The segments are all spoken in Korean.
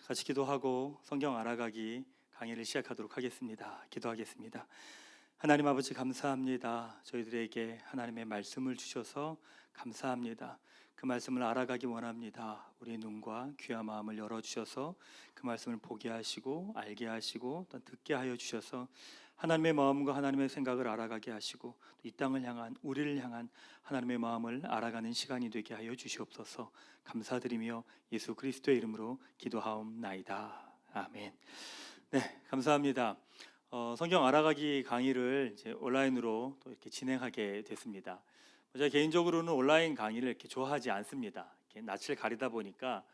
같이 기도하고 성경 알아가기 강의를 시작하도록 하겠습니다. 기도하겠습니다. 하나님 아버지 감사합니다. 저희들에게 하나님의 말씀을 주셔서 감사합니다. 그 말씀을 알아가기 원합니다. 우리의 눈과 귀와 마음을 열어주셔서 그 말씀을 보게 하시고 알게 하시고 또 듣게 하여 주셔서 하나님의 마음과 하나님의 생각을 알아가게 하시고 이 땅을 향한 우리를 향한 하나님의 마음을 알아가는 시간이 되게 하여 주시옵소서. 감사드리며 예수 그리스도의 이름으로 기도하옵나이다. 아멘. 네, 감사합니다. 성경 알아가기 강의를 이제 온라인으로 또 이렇게 진행하게 됐습니다. 제가 개인적으로는 온라인 강의를 이렇게 좋아하지 않습니다. 이렇게 낯을 가리다 보니까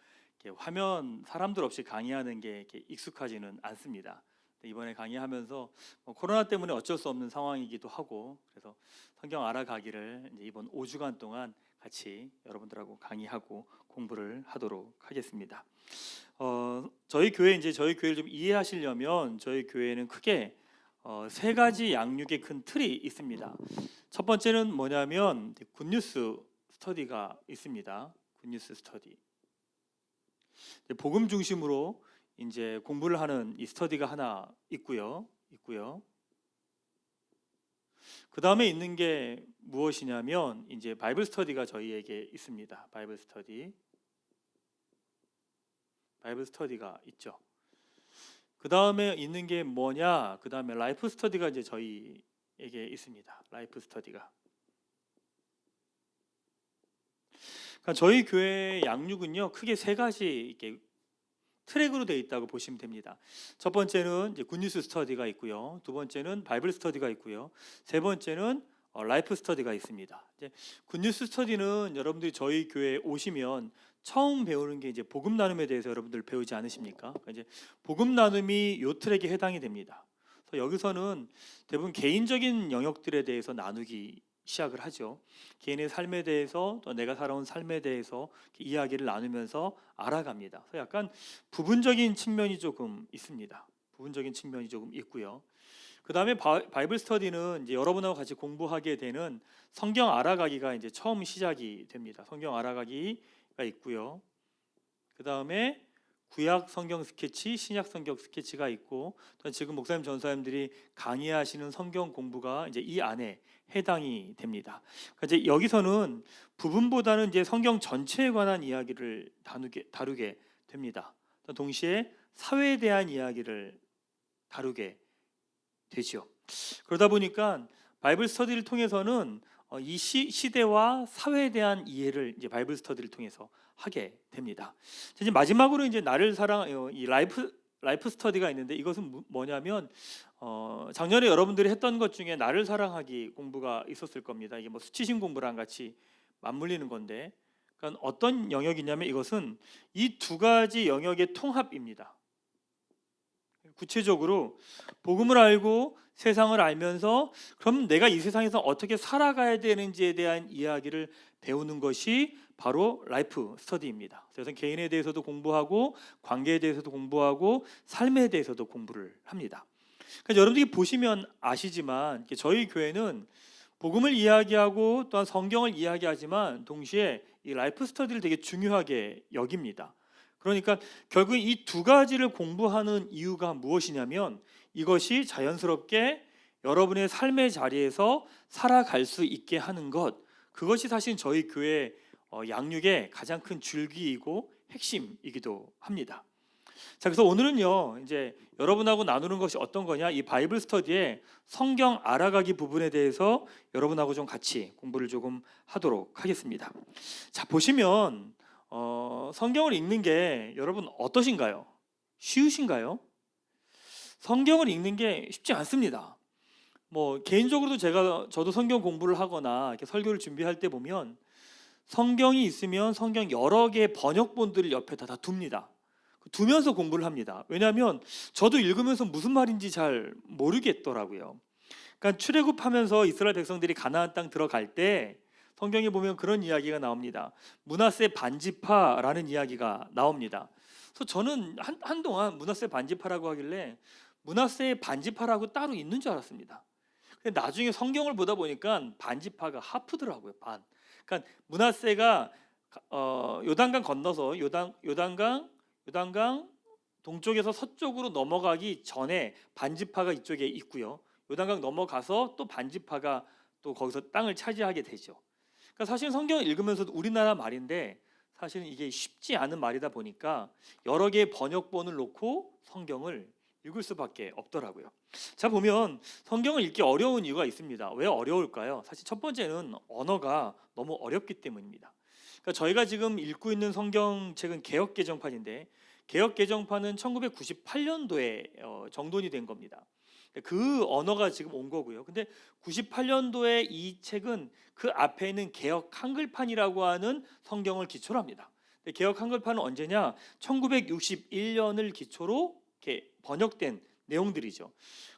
이렇게 화면 사람들 없이 강의하는 게 이렇게 익숙하지는 않습니다. 이번에 강의하면서 코로나 때문에 어쩔 수 없는 상황이기도 하고 그래서 성경 알아가기를 이제 이번 5주간 동안 같이 여러분들하고 강의하고 공부를 하도록 하겠습니다. 저희 교회를 좀 이해하시려면 저희 교회는 크게 세 가지 양육의 큰 틀이 있습니다. 첫 번째는 뭐냐면 굿뉴스 스터디가 있습니다. 굿뉴스 스터디. 복음 중심으로 이제 공부를 하는 이 스터디가 하나 있고요. 그 다음에 있는 게 무엇이냐면 이제 바이블 스터디가 저희에게 있습니다. 바이블 스터디가 있죠. 그 다음에 있는 게 뭐냐? 그 다음에 라이프 스터디가 이제 저희에게 있습니다. 라이프 스터디가. 그러니까 저희 교회 양육은요 크게 세 가지 이렇게 트랙으로 되어 있다고 보시면 됩니다. 첫 번째는 이제 굿뉴스 스터디가 있고요. 두 번째는 바이블 스터디가 있고요. 세 번째는 라이프 스터디가 있습니다. 이제 굿뉴스 스터디는 여러분들이 저희 교회에 오시면 처음 배우는 게 이제 복음 나눔에 대해서 여러분들 배우지 않으십니까? 그러니까 이제 복음 나눔이 요 트랙에 해당이 됩니다. 그래서 여기서는 대부분 개인적인 영역들에 대해서 나누기 시작을 하죠. 개인의 삶에 대해서 또 내가 살아온 삶에 대해서 이야기를 나누면서 알아갑니다. 그래서 약간 부분적인 측면이 조금 있습니다. 부분적인 측면이 조금 있고요. 그 다음에 바이블 스터디는 이제 여러분하고 같이 공부하게 되는 성경 알아가기가 이제 처음 시작이 됩니다. 성경 알아가기가 있고요. 그 다음에 구약 성경 스케치, 신약 성경 스케치가 있고 또 지금 목사님 전사님들이 강의하시는 성경 공부가 이제 이 안에 해당이 됩니다. 그러니까 이제 여기서는 부분보다는 이제 성경 전체에 관한 이야기를 다루게 됩니다. 동시에 사회에 대한 이야기를 다루게 되죠. 그러다 보니까 바이블 스터디를 통해서는 이 시대와 사회에 대한 이해를 이제 바이블 스터디를 통해서 하게 됩니다. 이제 마지막으로 이제 나를 사랑하여 이 라이프 스터디가 있는데 이것은 뭐냐면 작년에 여러분들이 했던 것 중에 나를 사랑하기 공부가 있었을 겁니다. 이게 뭐 수치심 공부랑 같이 맞물리는 건데, 그러니까 어떤 영역이냐면 이것은 이 두 가지 영역의 통합입니다. 구체적으로 복음을 알고 세상을 알면서 그럼 내가 이 세상에서 어떻게 살아가야 되는지에 대한 이야기를 배우는 것이 바로 라이프 스터디입니다. 그래서 개인에 대해서도 공부하고 관계에 대해서도 공부하고 삶에 대해서도 공부를 합니다. 그러니까 여러분들이 보시면 아시지만 저희 교회는 복음을 이야기하고 또한 성경을 이야기하지만 동시에 이 라이프 스터디를 되게 중요하게 여깁니다. 그러니까 결국 이 두 가지를 공부하는 이유가 무엇이냐면 이것이 자연스럽게 여러분의 삶의 자리에서 살아갈 수 있게 하는 것, 그것이 사실 저희 교회 양육의 가장 큰 줄기이고 핵심이기도 합니다. 자, 그래서 오늘은요 이제 여러분하고 나누는 것이 어떤 거냐, 이 바이블 스터디의 성경 알아가기 부분에 대해서 여러분하고 좀 같이 공부를 조금 하도록 하겠습니다. 자, 보시면 성경을 읽는 게 여러분 어떠신가요? 쉬우신가요? 성경을 읽는 게 쉽지 않습니다. 뭐 개인적으로도 저도 성경 공부를 하거나 이렇게 설교를 준비할 때 보면 성경이 있으면 성경 여러 개의 번역본들을 옆에다 다 둡니다. 두면서 공부를 합니다. 왜냐하면 저도 읽으면서 무슨 말인지 잘 모르겠더라고요. 그러니까 출애굽하면서 이스라엘 백성들이 가나안 땅 들어갈 때 성경에 보면 그런 이야기가 나옵니다. 므낫세 반지파라는 이야기가 나옵니다. 그래서 저는 한동안 므낫세 반지파라고 하길래 므낫세의 반지파라고 따로 있는 줄 알았습니다. 근데 나중에 성경을 보다 보니까 반지파가 하프더라고요. 반. 그러니까 므낫세가 요단강 건너서 요단강 동쪽에서 서쪽으로 넘어가기 전에 반지파가 이쪽에 있고요. 요단강 넘어가서 또 반지파가 또 거기서 땅을 차지하게 되죠. 그러니까 사실 성경을 읽으면서도 우리나라 말인데 사실은 이게 쉽지 않은 말이다 보니까 여러 개의 번역본을 놓고 성경을 읽을 수밖에 없더라고요. 자, 보면 성경을 읽기 어려운 이유가 있습니다. 왜 어려울까요? 사실 첫 번째는 언어가 너무 어렵기 때문입니다. 그러니까 저희가 지금 읽고 있는 성경책은 개역개정판인데 개역개정판은 1998년도에 정돈이 된 겁니다. 그 언어가 지금 온 거고요. 근데 98년도에 이 책은 그 앞에 있는 개역 한글판이라고 하는 성경을 기초로 합니다. 개역 한글판은 언제냐? 1961년을 기초로 이렇게 번역된 내용들이죠.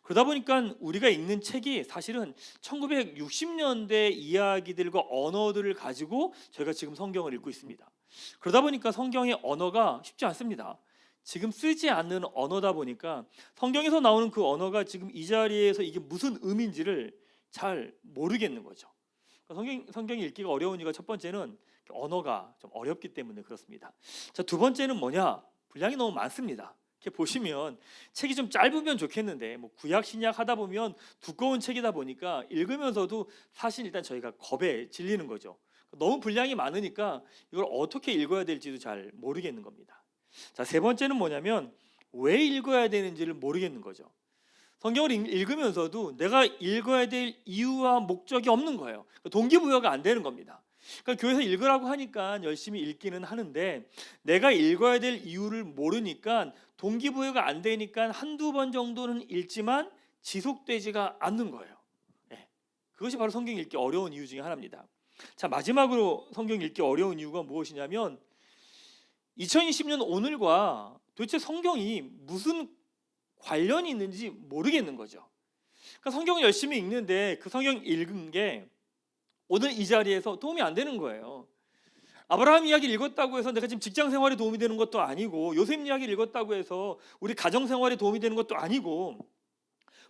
그러다 보니까 우리가 읽는 책이 사실은 1960년대 이야기들과 언어들을 가지고 저희가 지금 성경을 읽고 있습니다. 그러다 보니까 성경의 언어가 쉽지 않습니다. 지금 쓰지 않는 언어다 보니까 성경에서 나오는 그 언어가 지금 이 자리에서 이게 무슨 의미인지를 잘 모르겠는 거죠. 성경이 읽기가 어려운 이유가 첫 번째는 언어가 좀 어렵기 때문에 그렇습니다. 자, 두 번째는 뭐냐? 분량이 너무 많습니다. 이렇게 보시면 책이 좀 짧으면 좋겠는데 뭐 구약 신약 하다 보면 두꺼운 책이다 보니까 읽으면서도 사실 일단 저희가 겁에 질리는 거죠. 너무 분량이 많으니까 이걸 어떻게 읽어야 될지도 잘 모르겠는 겁니다. 자, 세 번째는 뭐냐면 왜 읽어야 되는지를 모르겠는 거죠. 성경을 읽으면서도 내가 읽어야 될 이유와 목적이 없는 거예요. 동기부여가 안 되는 겁니다. 그러니까 교회에서 읽으라고 하니까 열심히 읽기는 하는데 내가 읽어야 될 이유를 모르니까 동기부여가 안 되니까 한두 번 정도는 읽지만 지속되지가 않는 거예요. 네. 그것이 바로 성경 읽기 어려운 이유 중에 하나입니다. 자, 마지막으로 성경 읽기 어려운 이유가 무엇이냐면 2020년 오늘과 도대체 성경이 무슨 관련이 있는지 모르겠는 거죠. 그러니까 성경을 열심히 읽는데 그 성경 읽은 게 오늘 이 자리에서 도움이 안 되는 거예요. 아브라함 이야기를 읽었다고 해서 내가 지금 직장 생활에 도움이 되는 것도 아니고 요셉 이야기를 읽었다고 해서 우리 가정 생활에 도움이 되는 것도 아니고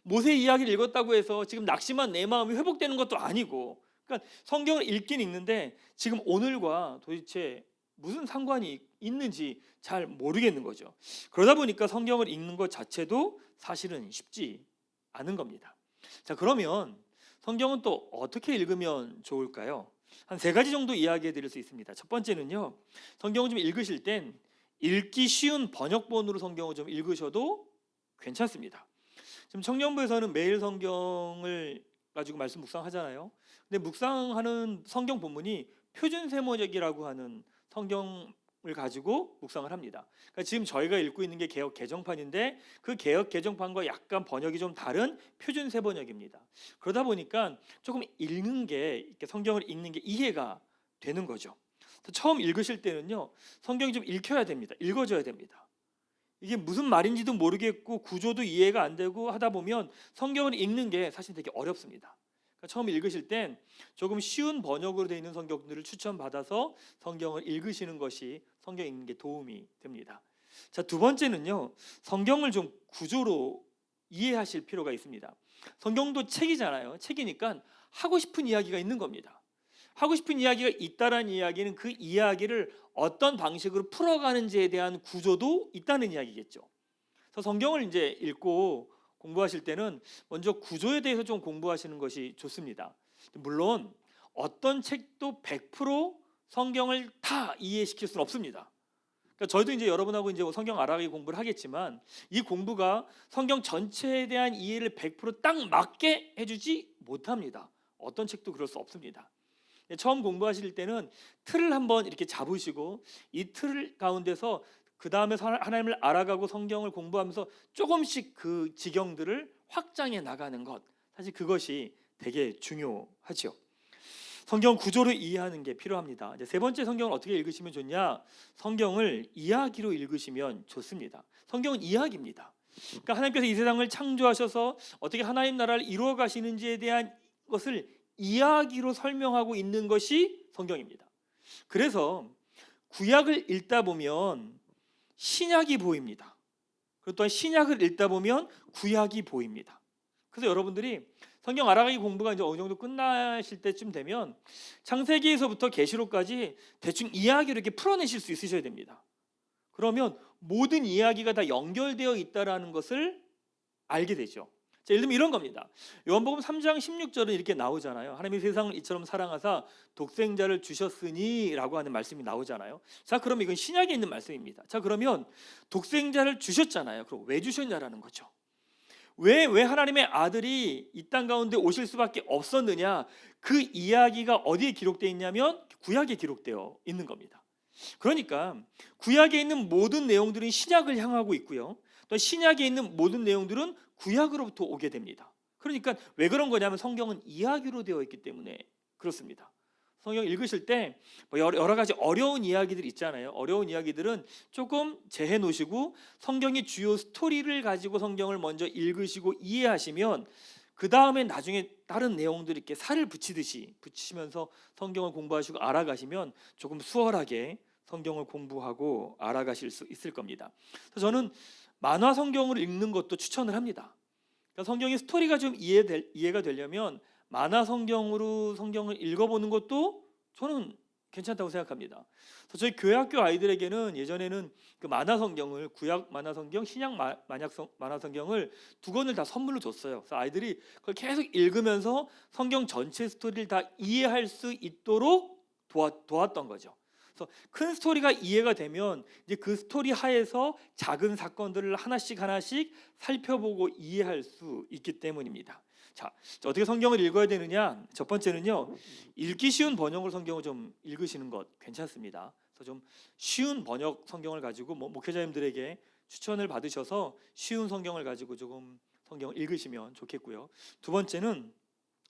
모세 이야기를 읽었다고 해서 지금 낙심한 내 마음이 회복되는 것도 아니고 그러니까 성경을 읽긴 읽는데 지금 오늘과 도대체 무슨 상관이 있는지 잘 모르겠는 거죠. 그러다 보니까 성경을 읽는 것 자체도 사실은 쉽지 않은 겁니다. 자, 그러면 성경은 또 어떻게 읽으면 좋을까요? 한 세 가지 정도 이야기해 드릴 수 있습니다. 첫 번째는요, 성경을 좀 읽으실 땐 읽기 쉬운 번역본으로 성경을 좀 읽으셔도 괜찮습니다. 지금 청년부에서는 매일 성경을 가지고 말씀 묵상하잖아요. 근데 묵상하는 성경 본문이 표준 세번역이라고 하는 성경을 가지고 묵상을 합니다. 그러니까 지금 저희가 읽고 있는 게 개역 개정판인데 그 개역 개정판과 약간 번역이 좀 다른 표준 세번역입니다. 그러다 보니까 조금 읽는 게 이렇게 성경을 읽는 게 이해가 되는 거죠. 처음 읽으실 때는요, 성경이 좀 읽혀야 됩니다. 읽어줘야 됩니다. 이게 무슨 말인지도 모르겠고 구조도 이해가 안 되고 하다 보면 성경을 읽는 게 사실 되게 어렵습니다. 그러니까 처음 읽으실 땐 조금 쉬운 번역으로 되어 있는 성경들을 추천받아서 성경을 읽으시는 것이 성경 읽는 게 도움이 됩니다. 자, 두 번째는요, 성경을 좀 구조로 이해하실 필요가 있습니다. 성경도 책이잖아요. 책이니까 하고 싶은 이야기가 있는 겁니다. 하고 싶은 이야기가 있다라는 이야기는 그 이야기를 어떤 방식으로 풀어가는지에 대한 구조도 있다는 이야기겠죠. 그래서 성경을 이제 읽고 공부하실 때는 먼저 구조에 대해서 좀 공부하시는 것이 좋습니다. 물론 어떤 책도 100% 성경을 다 이해시킬 수는 없습니다. 그러니까 저희도 이제 여러분하고 이제 성경 알아가기 공부를 하겠지만 이 공부가 성경 전체에 대한 이해를 100%딱 맞게 해주지 못합니다. 어떤 책도 그럴 수 없습니다. 처음 공부하실 때는 틀을 한번 이렇게 잡으시고 이 틀 가운데서 그 다음에 하나님을 알아가고 성경을 공부하면서 조금씩 그 지경들을 확장해 나가는 것, 사실 그것이 되게 중요하죠. 성경 구조를 이해하는 게 필요합니다. 이제 세 번째, 성경을 어떻게 읽으시면 좋냐? 성경을 이야기로 읽으시면 좋습니다. 성경은 이야기입니다. 그러니까 하나님께서 이 세상을 창조하셔서 어떻게 하나님 나라를 이루어 가시는지에 대한 것을 이야기로 설명하고 있는 것이 성경입니다. 그래서 구약을 읽다 보면 신약이 보입니다. 그리고 또한 신약을 읽다 보면 구약이 보입니다. 그래서 여러분들이 성경 알아가기 공부가 이제 어느 정도 끝나실 때쯤 되면 창세기에서부터 계시록까지 대충 이야기를 이렇게 풀어내실 수 있으셔야 됩니다. 그러면 모든 이야기가 다 연결되어 있다라는 것을 알게 되죠. 자, 예를 들면 이런 겁니다. 요한복음 3장 16절은 이렇게 나오잖아요. 하나님이 세상을 이처럼 사랑하사 독생자를 주셨으니라고 하는 말씀이 나오잖아요. 자, 그러면 이건 신약에 있는 말씀입니다. 자, 그러면 독생자를 주셨잖아요. 그럼 왜 주셨냐라는 거죠. 왜 하나님의 아들이 이 땅 가운데 오실 수밖에 없었느냐? 그 이야기가 어디에 기록되어 있냐면 구약에 기록되어 있는 겁니다. 그러니까 구약에 있는 모든 내용들은 신약을 향하고 있고요. 또 신약에 있는 모든 내용들은 구약으로부터 오게 됩니다. 그러니까 왜 그런 거냐면 성경은 이야기로 되어 있기 때문에 그렇습니다. 성경 읽으실 때 여러 가지 어려운 이야기들이 있잖아요. 어려운 이야기들은 조금 재해 놓으시고 성경의 주요 스토리를 가지고 성경을 먼저 읽으시고 이해하시면 그 다음에 나중에 다른 내용들이 이렇게 살을 붙이시면서 성경을 공부하시고 알아가시면 조금 수월하게 성경을 공부하고 알아가실 수 있을 겁니다. 그래서 저는 만화 성경을 읽는 것도 추천을 합니다. 그러니까 성경의 스토리가 좀 이해가 되려면 만화 성경으로 성경을 읽어보는 것도 저는 괜찮다고 생각합니다. 그래서 저희 교회학교 아이들에게는 예전에는 그 만화 성경을 구약 만화 성경, 신약 만화 성경을 두 권을 다 선물로 줬어요. 그래서 아이들이 그걸 계속 읽으면서 성경 전체 스토리를 다 이해할 수 있도록 도왔던 거죠. 그래서 큰 스토리가 이해가 되면 이제 그 스토리 하에서 작은 사건들을 하나씩 살펴보고 이해할 수 있기 때문입니다. 자, 어떻게 성경을 읽어야 되느냐? 첫 번째는요, 읽기 쉬운 번역을 성경을 좀 읽으시는 것 괜찮습니다. 그래서 좀 쉬운 번역 성경을 가지고 목회자님들에게 추천을 받으셔서 쉬운 성경을 가지고 조금 성경을 읽으시면 좋겠고요. 두 번째는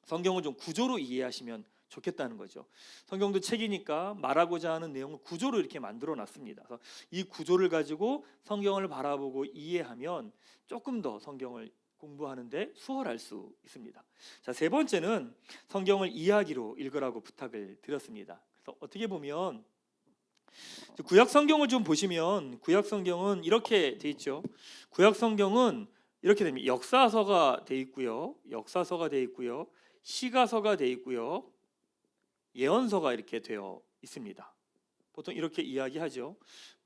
성경을 좀 구조로 이해하시면 좋겠다는 거죠. 성경도 책이니까 말하고자 하는 내용을 구조로 이렇게 만들어 놨습니다. 그래서 이 구조를 가지고 성경을 바라보고 이해하면 조금 더 성경을 공부하는데 수월할 수 있습니다. 자, 세 번째는 성경을 이야기로 읽으라고 부탁을 드렸습니다. 그래서 어떻게 보면 구약 성경을 좀 보시면 구약 성경은 이렇게 돼 있죠. 구약 성경은 이렇게 됩니다. 역사서가 돼 있고요. 시가서가 돼 있고요. 예언서가 이렇게 되어 있습니다. 보통 이렇게 이야기하죠.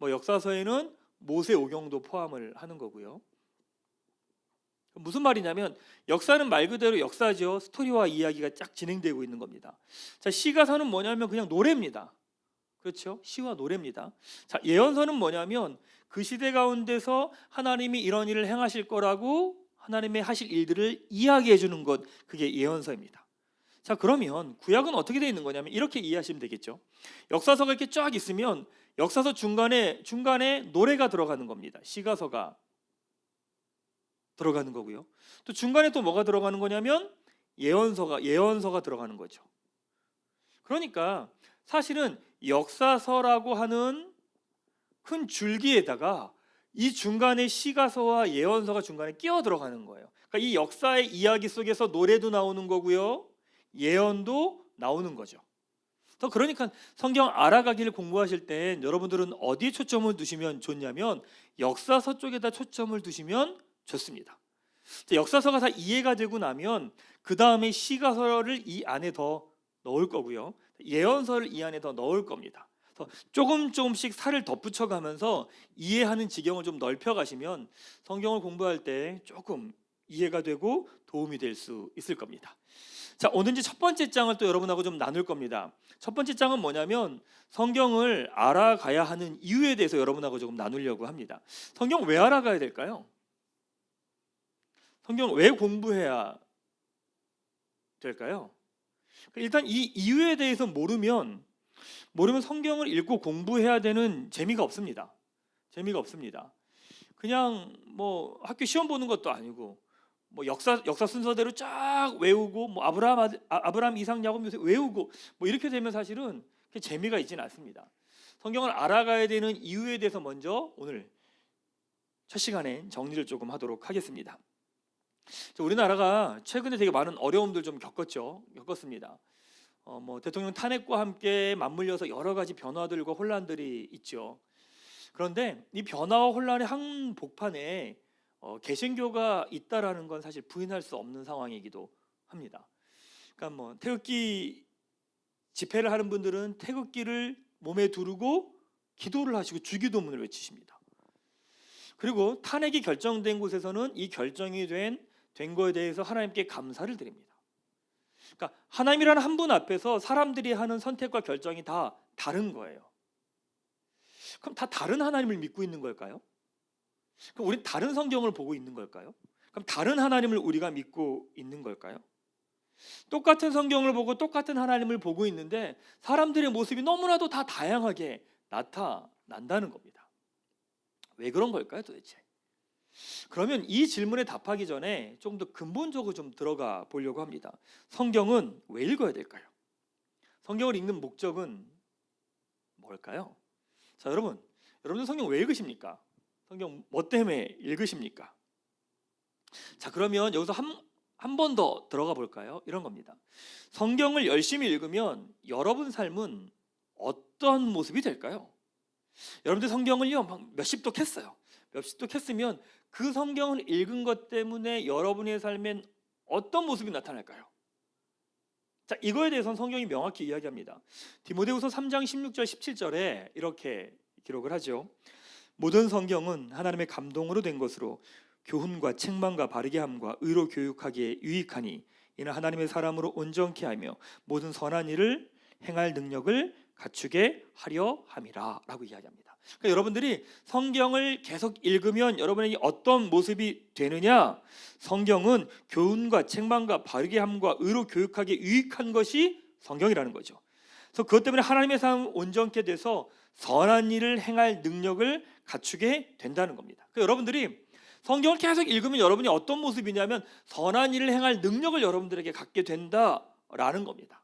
역사서에는 모세오경도 포함을 하는 거고요. 무슨 말이냐면 역사는 말 그대로 역사죠. 스토리와 이야기가 쫙 진행되고 있는 겁니다. 자, 시가서는 뭐냐면 그냥 노래입니다. 그렇죠? 시와 노래입니다. 자, 예언서는 뭐냐면 그 시대 가운데서 하나님이 이런 일을 행하실 거라고 하나님의 하실 일들을 이야기해 주는 것, 그게 예언서입니다. 자, 그러면 구약은 어떻게 되어 있는 거냐면 이렇게 이해하시면 되겠죠. 역사서가 이렇게 쫙 있으면 역사서 중간에 노래가 들어가는 겁니다. 시가서가 들어가는 거고요. 또 중간에 또 뭐가 들어가는 거냐면 예언서가 들어가는 거죠. 그러니까 사실은 역사서라고 하는 큰 줄기에다가 이 중간에 시가서와 예언서가 중간에 끼어 들어가는 거예요. 그러니까 이 역사의 이야기 속에서 노래도 나오는 거고요. 예언도 나오는 거죠. 그러니까 성경 알아가기를 공부하실 때 여러분들은 어디에 초점을 두시면 좋냐면 역사서 쪽에다 초점을 두시면 좋습니다. 역사서가 다 이해가 되고 나면 그 다음에 시가서를 이 안에 더 넣을 거고요. 예언서를 이 안에 더 넣을 겁니다. 조금씩 살을 덧붙여가면서 이해하는 지경을 좀 넓혀가시면 성경을 공부할 때 조금 이해가 되고 도움이 될 수 있을 겁니다. 자, 오늘 이제 첫 번째 장을 또 여러분하고 좀 나눌 겁니다. 첫 번째 장은 뭐냐면 성경을 알아가야 하는 이유에 대해서 여러분하고 조금 나누려고 합니다. 성경 왜 알아가야 될까요? 성경을 왜 공부해야 될까요? 일단 이 이유에 대해서 모르면 성경을 읽고 공부해야 되는 재미가 없습니다. 그냥 학교 시험 보는 것도 아니고 역사 순서대로 쫙 외우고 아브라함 이삭 야곱 요셉 외우고 이렇게 되면 사실은 재미가 있지는 않습니다. 성경을 알아가야 되는 이유에 대해서 먼저 오늘 첫 시간에 정리를 조금 하도록 하겠습니다. 우리나라가 최근에 되게 많은 어려움들 좀 겪었습니다. 대통령 탄핵과 함께 맞물려서 여러 가지 변화들과 혼란들이 있죠. 그런데 이 변화와 혼란의 한복판에 개신교가 있다라는 건 사실 부인할 수 없는 상황이기도 합니다. 그러니까 태극기 집회를 하는 분들은 태극기를 몸에 두르고 기도를 하시고 주기도문을 외치십니다. 그리고 탄핵이 결정된 곳에서는 이 결정이 된 거에 대해서 하나님께 감사를 드립니다. 그러니까 하나님이라는 한 분 앞에서 사람들이 하는 선택과 결정이 다 다른 거예요. 그럼 다 다른 하나님을 믿고 있는 걸까요? 그럼 우리는 다른 성경을 보고 있는 걸까요? 그럼 다른 하나님을 우리가 믿고 있는 걸까요? 똑같은 성경을 보고 똑같은 하나님을 보고 있는데 사람들의 모습이 너무나도 다 다양하게 나타난다는 겁니다. 왜 그런 걸까요, 도대체? 그러면 이 질문에 답하기 전에 좀 더 근본적으로 좀 들어가 보려고 합니다. 성경은 왜 읽어야 될까요? 성경을 읽는 목적은 뭘까요? 자, 여러분들 성경 왜 읽으십니까? 성경 뭐 때문에 읽으십니까? 자, 그러면 여기서 한 번 더 들어가 볼까요? 이런 겁니다. 성경을 열심히 읽으면 여러분 삶은 어떤 모습이 될까요? 여러분들 성경을요 막 몇십 독 했어요. 몇십 독 했으면 그 성경을 읽은 것 때문에 여러분의 삶엔 어떤 모습이 나타날까요? 자, 이거에 대해서는 성경이 명확히 이야기합니다. 디모데후서 3장 16절 17절에 이렇게 기록을 하죠. 모든 성경은 하나님의 감동으로 된 것으로 교훈과 책망과 바르게 함과 의로 교육하기에 유익하니 이는 하나님의 사람으로 온전케 하며 모든 선한 일을 행할 능력을 갖추게 하려 함이라 라고 이야기합니다. 그러니까 여러분들이 성경을 계속 읽으면 여러분에게 어떤 모습이 되느냐? 성경은 교훈과 책망과 바르게 함과 의로 교육하기에 유익한 것이 성경이라는 거죠. 그래서 그것 때문에 하나님의 사람 온전케 돼서 선한 일을 행할 능력을 갖추게 된다는 겁니다. 그러니까 여러분들이 성경을 계속 읽으면 여러분이 어떤 모습이냐면 선한 일을 행할 능력을 여러분들에게 갖게 된다라는 겁니다.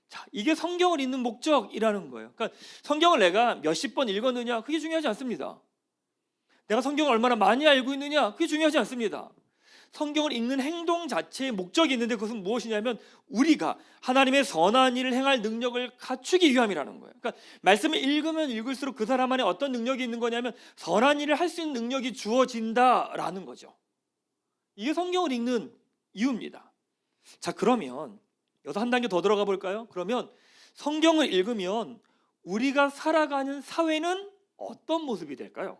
자, 이게 성경을 읽는 목적이라는 거예요. 그러니까 성경을 내가 몇십 번 읽었느냐 그게 중요하지 않습니다. 내가 성경을 얼마나 많이 알고 있느냐 그게 중요하지 않습니다. 성경을 읽는 행동 자체의 목적이 있는데 그것은 무엇이냐면 우리가 하나님의 선한 일을 행할 능력을 갖추기 위함이라는 거예요. 그러니까 말씀을 읽으면 읽을수록 그 사람 안에 어떤 능력이 있는 거냐면 선한 일을 할 수 있는 능력이 주어진다라는 거죠. 이게 성경을 읽는 이유입니다. 자, 그러면 여기서 한 단계 더 들어가 볼까요? 그러면 성경을 읽으면 우리가 살아가는 사회는 어떤 모습이 될까요?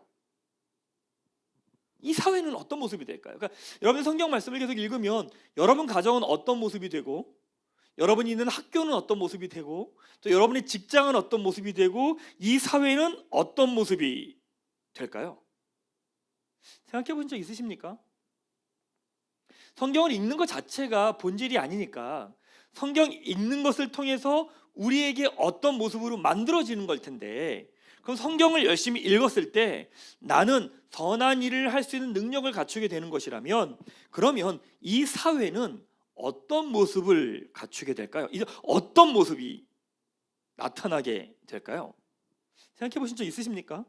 이 사회는 어떤 모습이 될까요? 그러니까 여러분 성경 말씀을 계속 읽으면 여러분 가정은 어떤 모습이 되고 여러분이 있는 학교는 어떤 모습이 되고 또 여러분의 직장은 어떤 모습이 되고 이 사회는 어떤 모습이 될까요? 생각해 본 적 있으십니까? 성경을 읽는 것 자체가 본질이 아니니까 성경 읽는 것을 통해서 우리에게 어떤 모습으로 만들어지는 걸 텐데 그럼 성경을 열심히 읽었을 때 나는 선한 일을 할 수 있는 능력을 갖추게 되는 것이라면 그러면 이 사회는 어떤 모습을 갖추게 될까요? 이제 어떤 모습이 나타나게 될까요? 생각해 보신 적 있으십니까?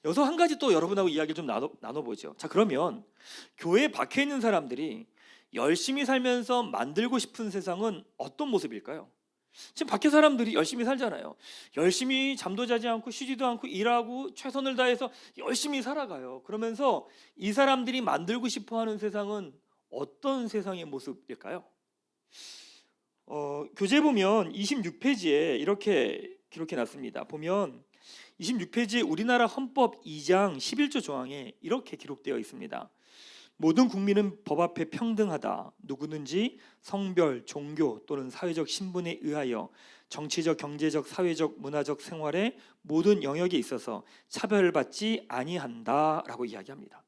여기서 한 가지 또 여러분하고 이야기를 좀 나눠보죠. 자, 그러면 교회에 박혀 있는 사람들이 열심히 살면서 만들고 싶은 세상은 어떤 모습일까요? 지금 밖에 사람들이 열심히 살잖아요. 열심히 잠도 자지 않고 쉬지도 않고 일하고 최선을 다해서 열심히 살아가요. 그러면서 이 사람들이 만들고 싶어하는 세상은 어떤 세상의 모습일까요? 교재 보면 26페이지에 이렇게 기록해 놨습니다. 보면 26페이지에 우리나라 헌법 2장 11조 조항에 이렇게 기록되어 있습니다. 모든 국민은 법 앞에 평등하다. 누구든지 성별, 종교 또는 사회적 신분에 의하여 정치적, 경제적, 사회적, 문화적 생활의 모든 영역에 있어서 차별받지 아니한다라고 이야기합니다.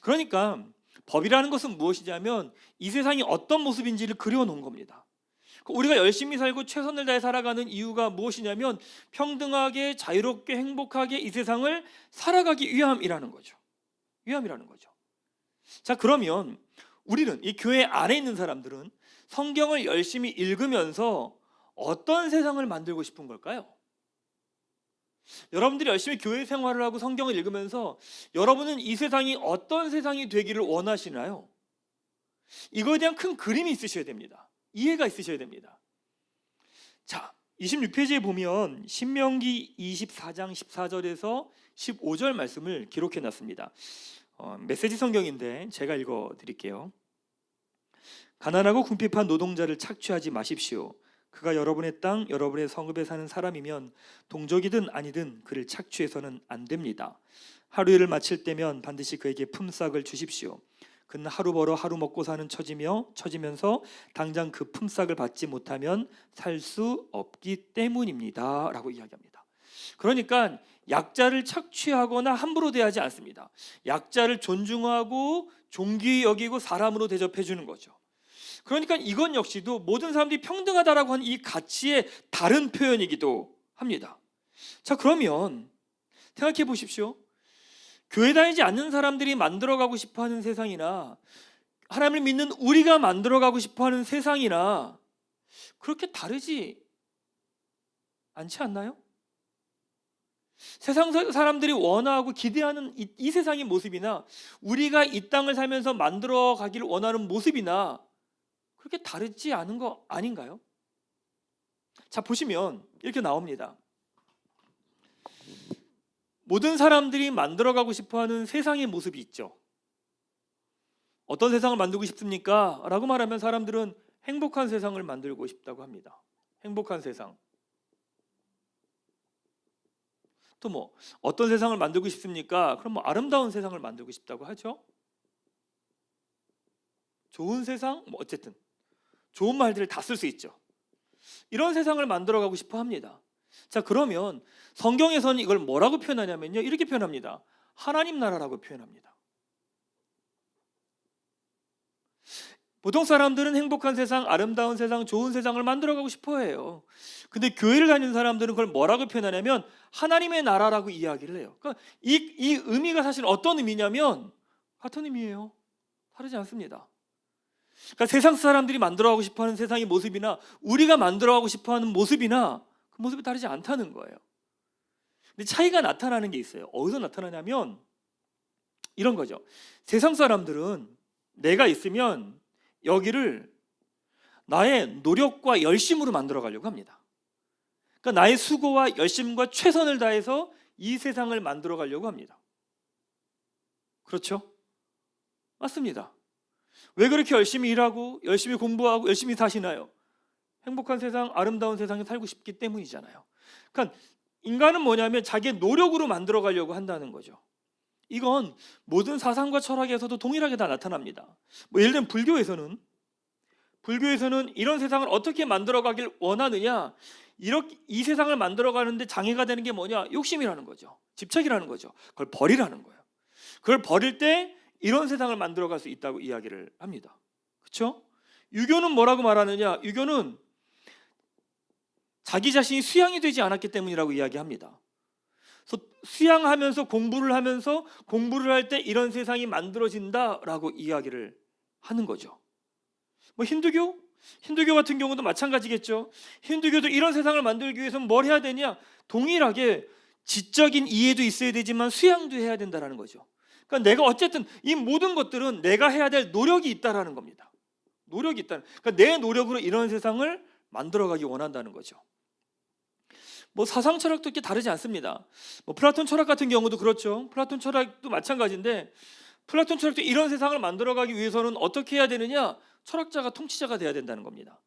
그러니까 법이라는 것은 무엇이냐면 이 세상이 어떤 모습인지를 그려놓은 겁니다. 우리가 열심히 살고 최선을 다해 살아가는 이유가 무엇이냐면 평등하게, 자유롭게, 행복하게 이 세상을 살아가기 위함이라는 거죠. 위함이라는 거죠. 자, 그러면 우리는 이 교회 안에 있는 사람들은 성경을 열심히 읽으면서 어떤 세상을 만들고 싶은 걸까요? 여러분들이 열심히 교회 생활을 하고 성경을 읽으면서 여러분은 이 세상이 어떤 세상이 되기를 원하시나요? 이거에 대한 큰 그림이 있으셔야 됩니다. 이해가 있으셔야 됩니다. 자, 26페이지에 보면 신명기 24장 14절에서 15절 말씀을 기록해 놨습니다. 메시지 성경인데 제가 읽어 드릴게요. 가난하고 궁핍한 노동자를 착취하지 마십시오. 그가 여러분의 땅, 여러분의 성읍에 사는 사람이면 동족이든 아니든 그를 착취해서는 안 됩니다. 하루 일을 마칠 때면 반드시 그에게 품삯을 주십시오. 그는 하루 벌어 하루 먹고 사는 처지면서 당장 그 품삯을 받지 못하면 살 수 없기 때문입니다. 라고 이야기합니다. 그러니까 약자를 착취하거나 함부로 대하지 않습니다. 약자를 존중하고 존귀히 여기고 사람으로 대접해 주는 거죠. 그러니까 이건 역시도 모든 사람들이 평등하다라고 하는 이 가치의 다른 표현이기도 합니다. 자, 그러면 생각해 보십시오. 교회 다니지 않는 사람들이 만들어가고 싶어하는 세상이나 하나님을 믿는 우리가 만들어가고 싶어하는 세상이나 그렇게 다르지 않지 않나요? 세상 사람들이 원하고 기대하는 이 세상의 모습이나 우리가 이 땅을 살면서 만들어 가기를 원하는 모습이나 그렇게 다르지 않은 거 아닌가요? 자, 보시면 이렇게 나옵니다. 모든 사람들이 만들어가고 싶어하는 세상의 모습이 있죠. 어떤 세상을 만들고 싶습니까? 라고 말하면 사람들은 행복한 세상을 만들고 싶다고 합니다. 행복한 세상. 또 뭐 어떤 세상을 만들고 싶습니까? 그럼 뭐 아름다운 세상을 만들고 싶다고 하죠. 좋은 세상, 뭐 어쨌든 좋은 말들을 다 쓸 수 있죠. 이런 세상을 만들어가고 싶어 합니다. 자, 그러면 성경에서는 이걸 뭐라고 표현하냐면요, 이렇게 표현합니다. 하나님 나라라고 표현합니다. 보통 사람들은 행복한 세상, 아름다운 세상, 좋은 세상을 만들어가고 싶어 해요. 근데 교회를 다니는 사람들은 그걸 뭐라고 표현하냐면 하나님의 나라라고 이야기를 해요. 그러니까 이 의미가 사실 어떤 의미냐면 같은 의미예요. 다르지 않습니다. 그러니까 세상 사람들이 만들어가고 싶어하는 세상의 모습이나 우리가 만들어가고 싶어하는 모습이나 그 모습이 다르지 않다는 거예요. 근데 차이가 나타나는 게 있어요. 어디서 나타나냐면 이런 거죠. 세상 사람들은 내가 있으면 여기를 나의 노력과 열심으로 만들어 가려고 합니다. 그러니까 나의 수고와 열심과 최선을 다해서 이 세상을 만들어 가려고 합니다. 그렇죠? 맞습니다. 왜 그렇게 열심히 일하고 열심히 공부하고 열심히 사시나요? 행복한 세상, 아름다운 세상에 살고 싶기 때문이잖아요. 그러니까 인간은 뭐냐면 자기의 노력으로 만들어 가려고 한다는 거죠. 이건 모든 사상과 철학에서도 동일하게 다 나타납니다. 뭐 예를 들면 불교에서는 이런 세상을 어떻게 만들어 가길 원하느냐, 이 세상을 만들어 가는데 장애가 되는 게 뭐냐? 욕심이라는 거죠. 집착이라는 거죠. 그걸 버리라는 거예요. 그걸 버릴 때 이런 세상을 만들어 갈 수 있다고 이야기를 합니다. 그렇죠? 유교는 뭐라고 말하느냐? 유교는 자기 자신이 수양이 되지 않았기 때문이라고 이야기합니다. 그래서 수양하면서 공부를 할 때 이런 세상이 만들어진다라고 이야기를 하는 거죠. 뭐 힌두교 같은 경우도 마찬가지겠죠. 힌두교도 이런 세상을 만들기 위해서는 뭘 해야 되냐? 동일하게 지적인 이해도 있어야 되지만 수양도 해야 된다는 거죠. 그러니까 내가 어쨌든 이 모든 것들은 내가 해야 될 노력이 있다라는 겁니다. 노력이 있다는. 그러니까 내 노력으로 이런 세상을 만들어가기 원한다는 거죠. 뭐 사상 철학도 이렇게 다르지 않습니다. 뭐 플라톤 철학 같은 경우도 그렇죠. 플라톤 철학도 마찬가지인데 플라톤 철학도 이런 세상을 만들어가기 위해서는 어떻게 해야 되느냐? 철학자가 통치자가 돼야 된다는 겁니다.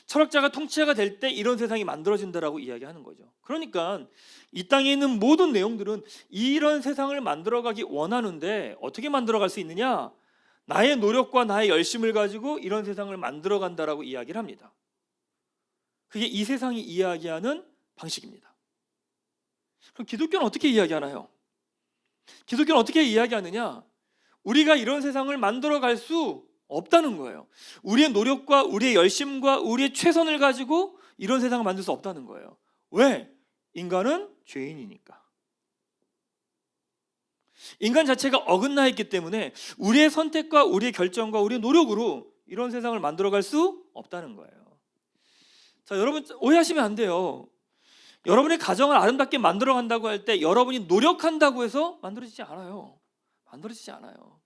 철학자가 통치자가 될 때 이런 세상이 만들어진다라고 이야기하는 거죠. 그러니까 이 땅에 있는 모든 내용들은 이런 세상을 만들어가기 원하는데 어떻게 만들어갈 수 있느냐? 나의 노력과 나의 열심을 가지고 이런 세상을 만들어간다라고 이야기를 합니다. 그게 이 세상이 이야기하는 방식입니다. 그럼 기독교는 어떻게 이야기하나요? 기독교는 어떻게 이야기하느냐? 우리가 이런 세상을 만들어갈 수 없다는 거예요. 우리의 노력과 우리의 열심과 우리의 최선을 가지고 이런 세상을 만들 수 없다는 거예요. 왜? 인간은 죄인이니까. 인간 자체가 어긋나 있기 때문에 우리의 선택과 우리의 결정과 우리의 노력으로 이런 세상을 만들어갈 수 없다는 거예요. 자, 여러분 오해하시면 안 돼요. 여러분의 가정을 아름답게 만들어간다고 할 때 여러분이 노력한다고 해서 만들어지지 않아요. 만들어지지 않아요.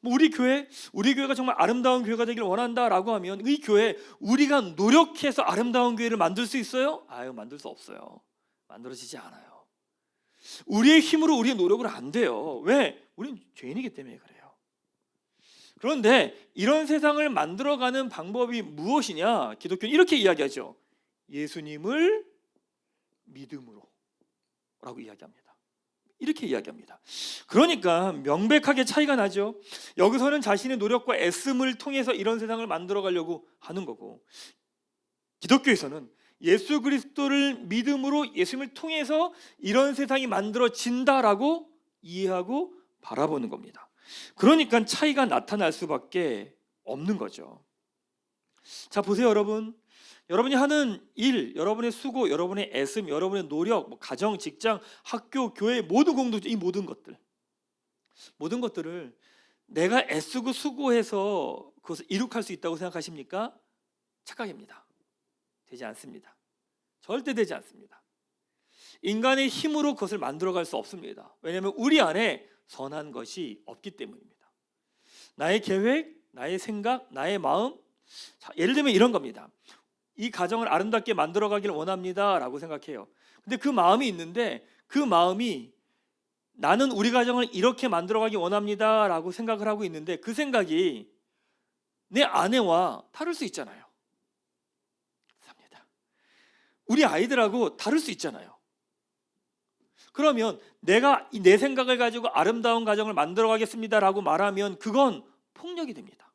뭐 우리 교회가 정말 아름다운 교회가 되길 원한다라고 하면 이 교회 우리가 노력해서 아름다운 교회를 만들 수 있어요? 만들 수 없어요. 만들어지지 않아요. 우리의 힘으로 우리의 노력으로 안 돼요. 왜? 우리는 죄인이기 때문에 그래요. 그런데 이런 세상을 만들어가는 방법이 무엇이냐? 기독교는 이렇게 이야기하죠. 예수님을 믿음으로 라고 이야기합니다. 이렇게 이야기합니다. 그러니까 명백하게 차이가 나죠. 여기서는 자신의 노력과 애씀을 통해서 이런 세상을 만들어 가려고 하는 거고, 기독교에서는 예수 그리스도를 믿음으로 예수님을 통해서 이런 세상이 만들어진다라고 이해하고 바라보는 겁니다. 그러니까 차이가 나타날 수밖에 없는 거죠. 자, 보세요, 여러분. 여러분이 하는 일, 여러분의 수고, 여러분의 애씀, 여러분의 노력, 가정, 직장, 학교, 교회 모든 공동체, 이 모든 것들을 내가 애쓰고 수고해서 그것을 이룩할 수 있다고 생각하십니까? 착각입니다. 되지 않습니다. 절대 되지 않습니다. 인간의 힘으로 그것을 만들어갈 수 없습니다. 왜냐하면 우리 안에 선한 것이 없기 때문입니다. 나의 계획, 나의 생각, 나의 마음. 자, 예를 들면 이런 겁니다. 이 가정을 아름답게 만들어가기를 원합니다 라고 생각해요. 근데 그 마음이 있는데, 그 마음이 나는 우리 가정을 이렇게 만들어가기 원합니다 라고 생각을 하고 있는데, 그 생각이 내 아내와 다를 수 있잖아요. 우리 아이들하고 다를 수 있잖아요. 그러면 내가 내 생각을 가지고 아름다운 가정을 만들어 가겠습니다 라고 말하면 그건 폭력이 됩니다.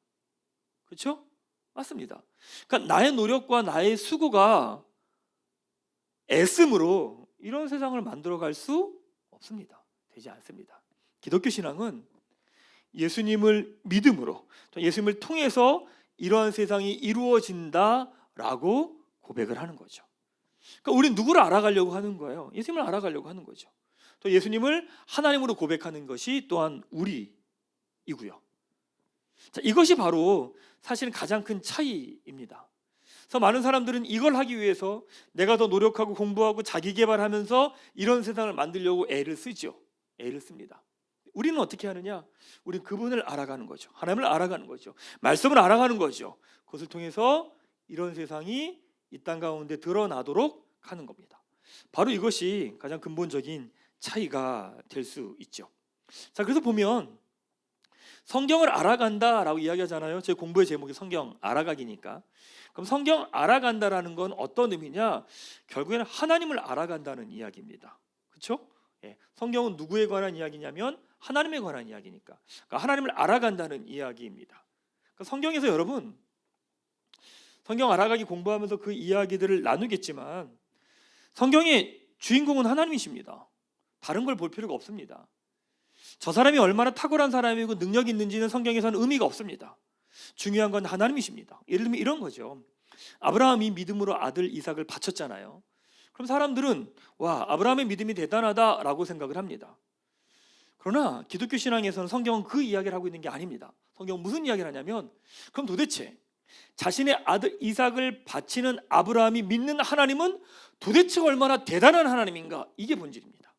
그렇죠? 맞습니다. 그러니까 나의 노력과 나의 수고가 애씀으로 이런 세상을 만들어 갈 수 없습니다. 되지 않습니다. 기독교 신앙은 예수님을 믿음으로, 예수님을 통해서 이러한 세상이 이루어진다라고 고백을 하는 거죠. 그러니까 우리는 누구를 알아가려고 하는 거예요? 예수님을 알아가려고 하는 거죠. 또 예수님을 하나님으로 고백하는 것이 또한 우리이고요. 자, 이것이 바로 사실은 가장 큰 차이입니다. 그래서 많은 사람들은 이걸 하기 위해서 내가 더 노력하고 공부하고 자기 개발하면서 이런 세상을 만들려고 애를 쓰죠. 애를 씁니다. 우리는 어떻게 하느냐? 우리는 그분을 알아가는 거죠. 하나님을 알아가는 거죠. 말씀을 알아가는 거죠. 그것을 통해서 이런 세상이 이 땅 가운데 드러나도록 하는 겁니다. 바로 이것이 가장 근본적인 차이가 될 수 있죠. 자, 그래서 보면 성경을 알아간다라고 이야기하잖아요. 제 공부의 제목이 성경 알아가기니까. 그럼 성경 알아간다라는 건 어떤 의미냐? 결국에는 하나님을 알아간다는 이야기입니다. 그렇죠? 예, 성경은 누구에 관한 이야기냐면 하나님에 관한 이야기니까. 그러니까 하나님을 알아간다는 이야기입니다. 그러니까 성경에서 여러분, 성경 알아가기 공부하면서 그 이야기들을 나누겠지만 성경의 주인공은 하나님이십니다. 다른 걸 볼 필요가 없습니다. 저 사람이 얼마나 탁월한 사람이고 능력이 있는지는 성경에서는 의미가 없습니다. 중요한 건 하나님이십니다. 예를 들면 이런 거죠. 아브라함이 믿음으로 아들 이삭을 바쳤잖아요. 그럼 사람들은 와, 아브라함의 믿음이 대단하다라고 생각을 합니다. 그러나 기독교 신앙에서는 성경은 그 이야기를 하고 있는 게 아닙니다. 성경은 무슨 이야기를 하냐면, 그럼 도대체 자신의 아들 이삭을 바치는 아브라함이 믿는 하나님은 도대체 얼마나 대단한 하나님인가? 이게 본질입니다.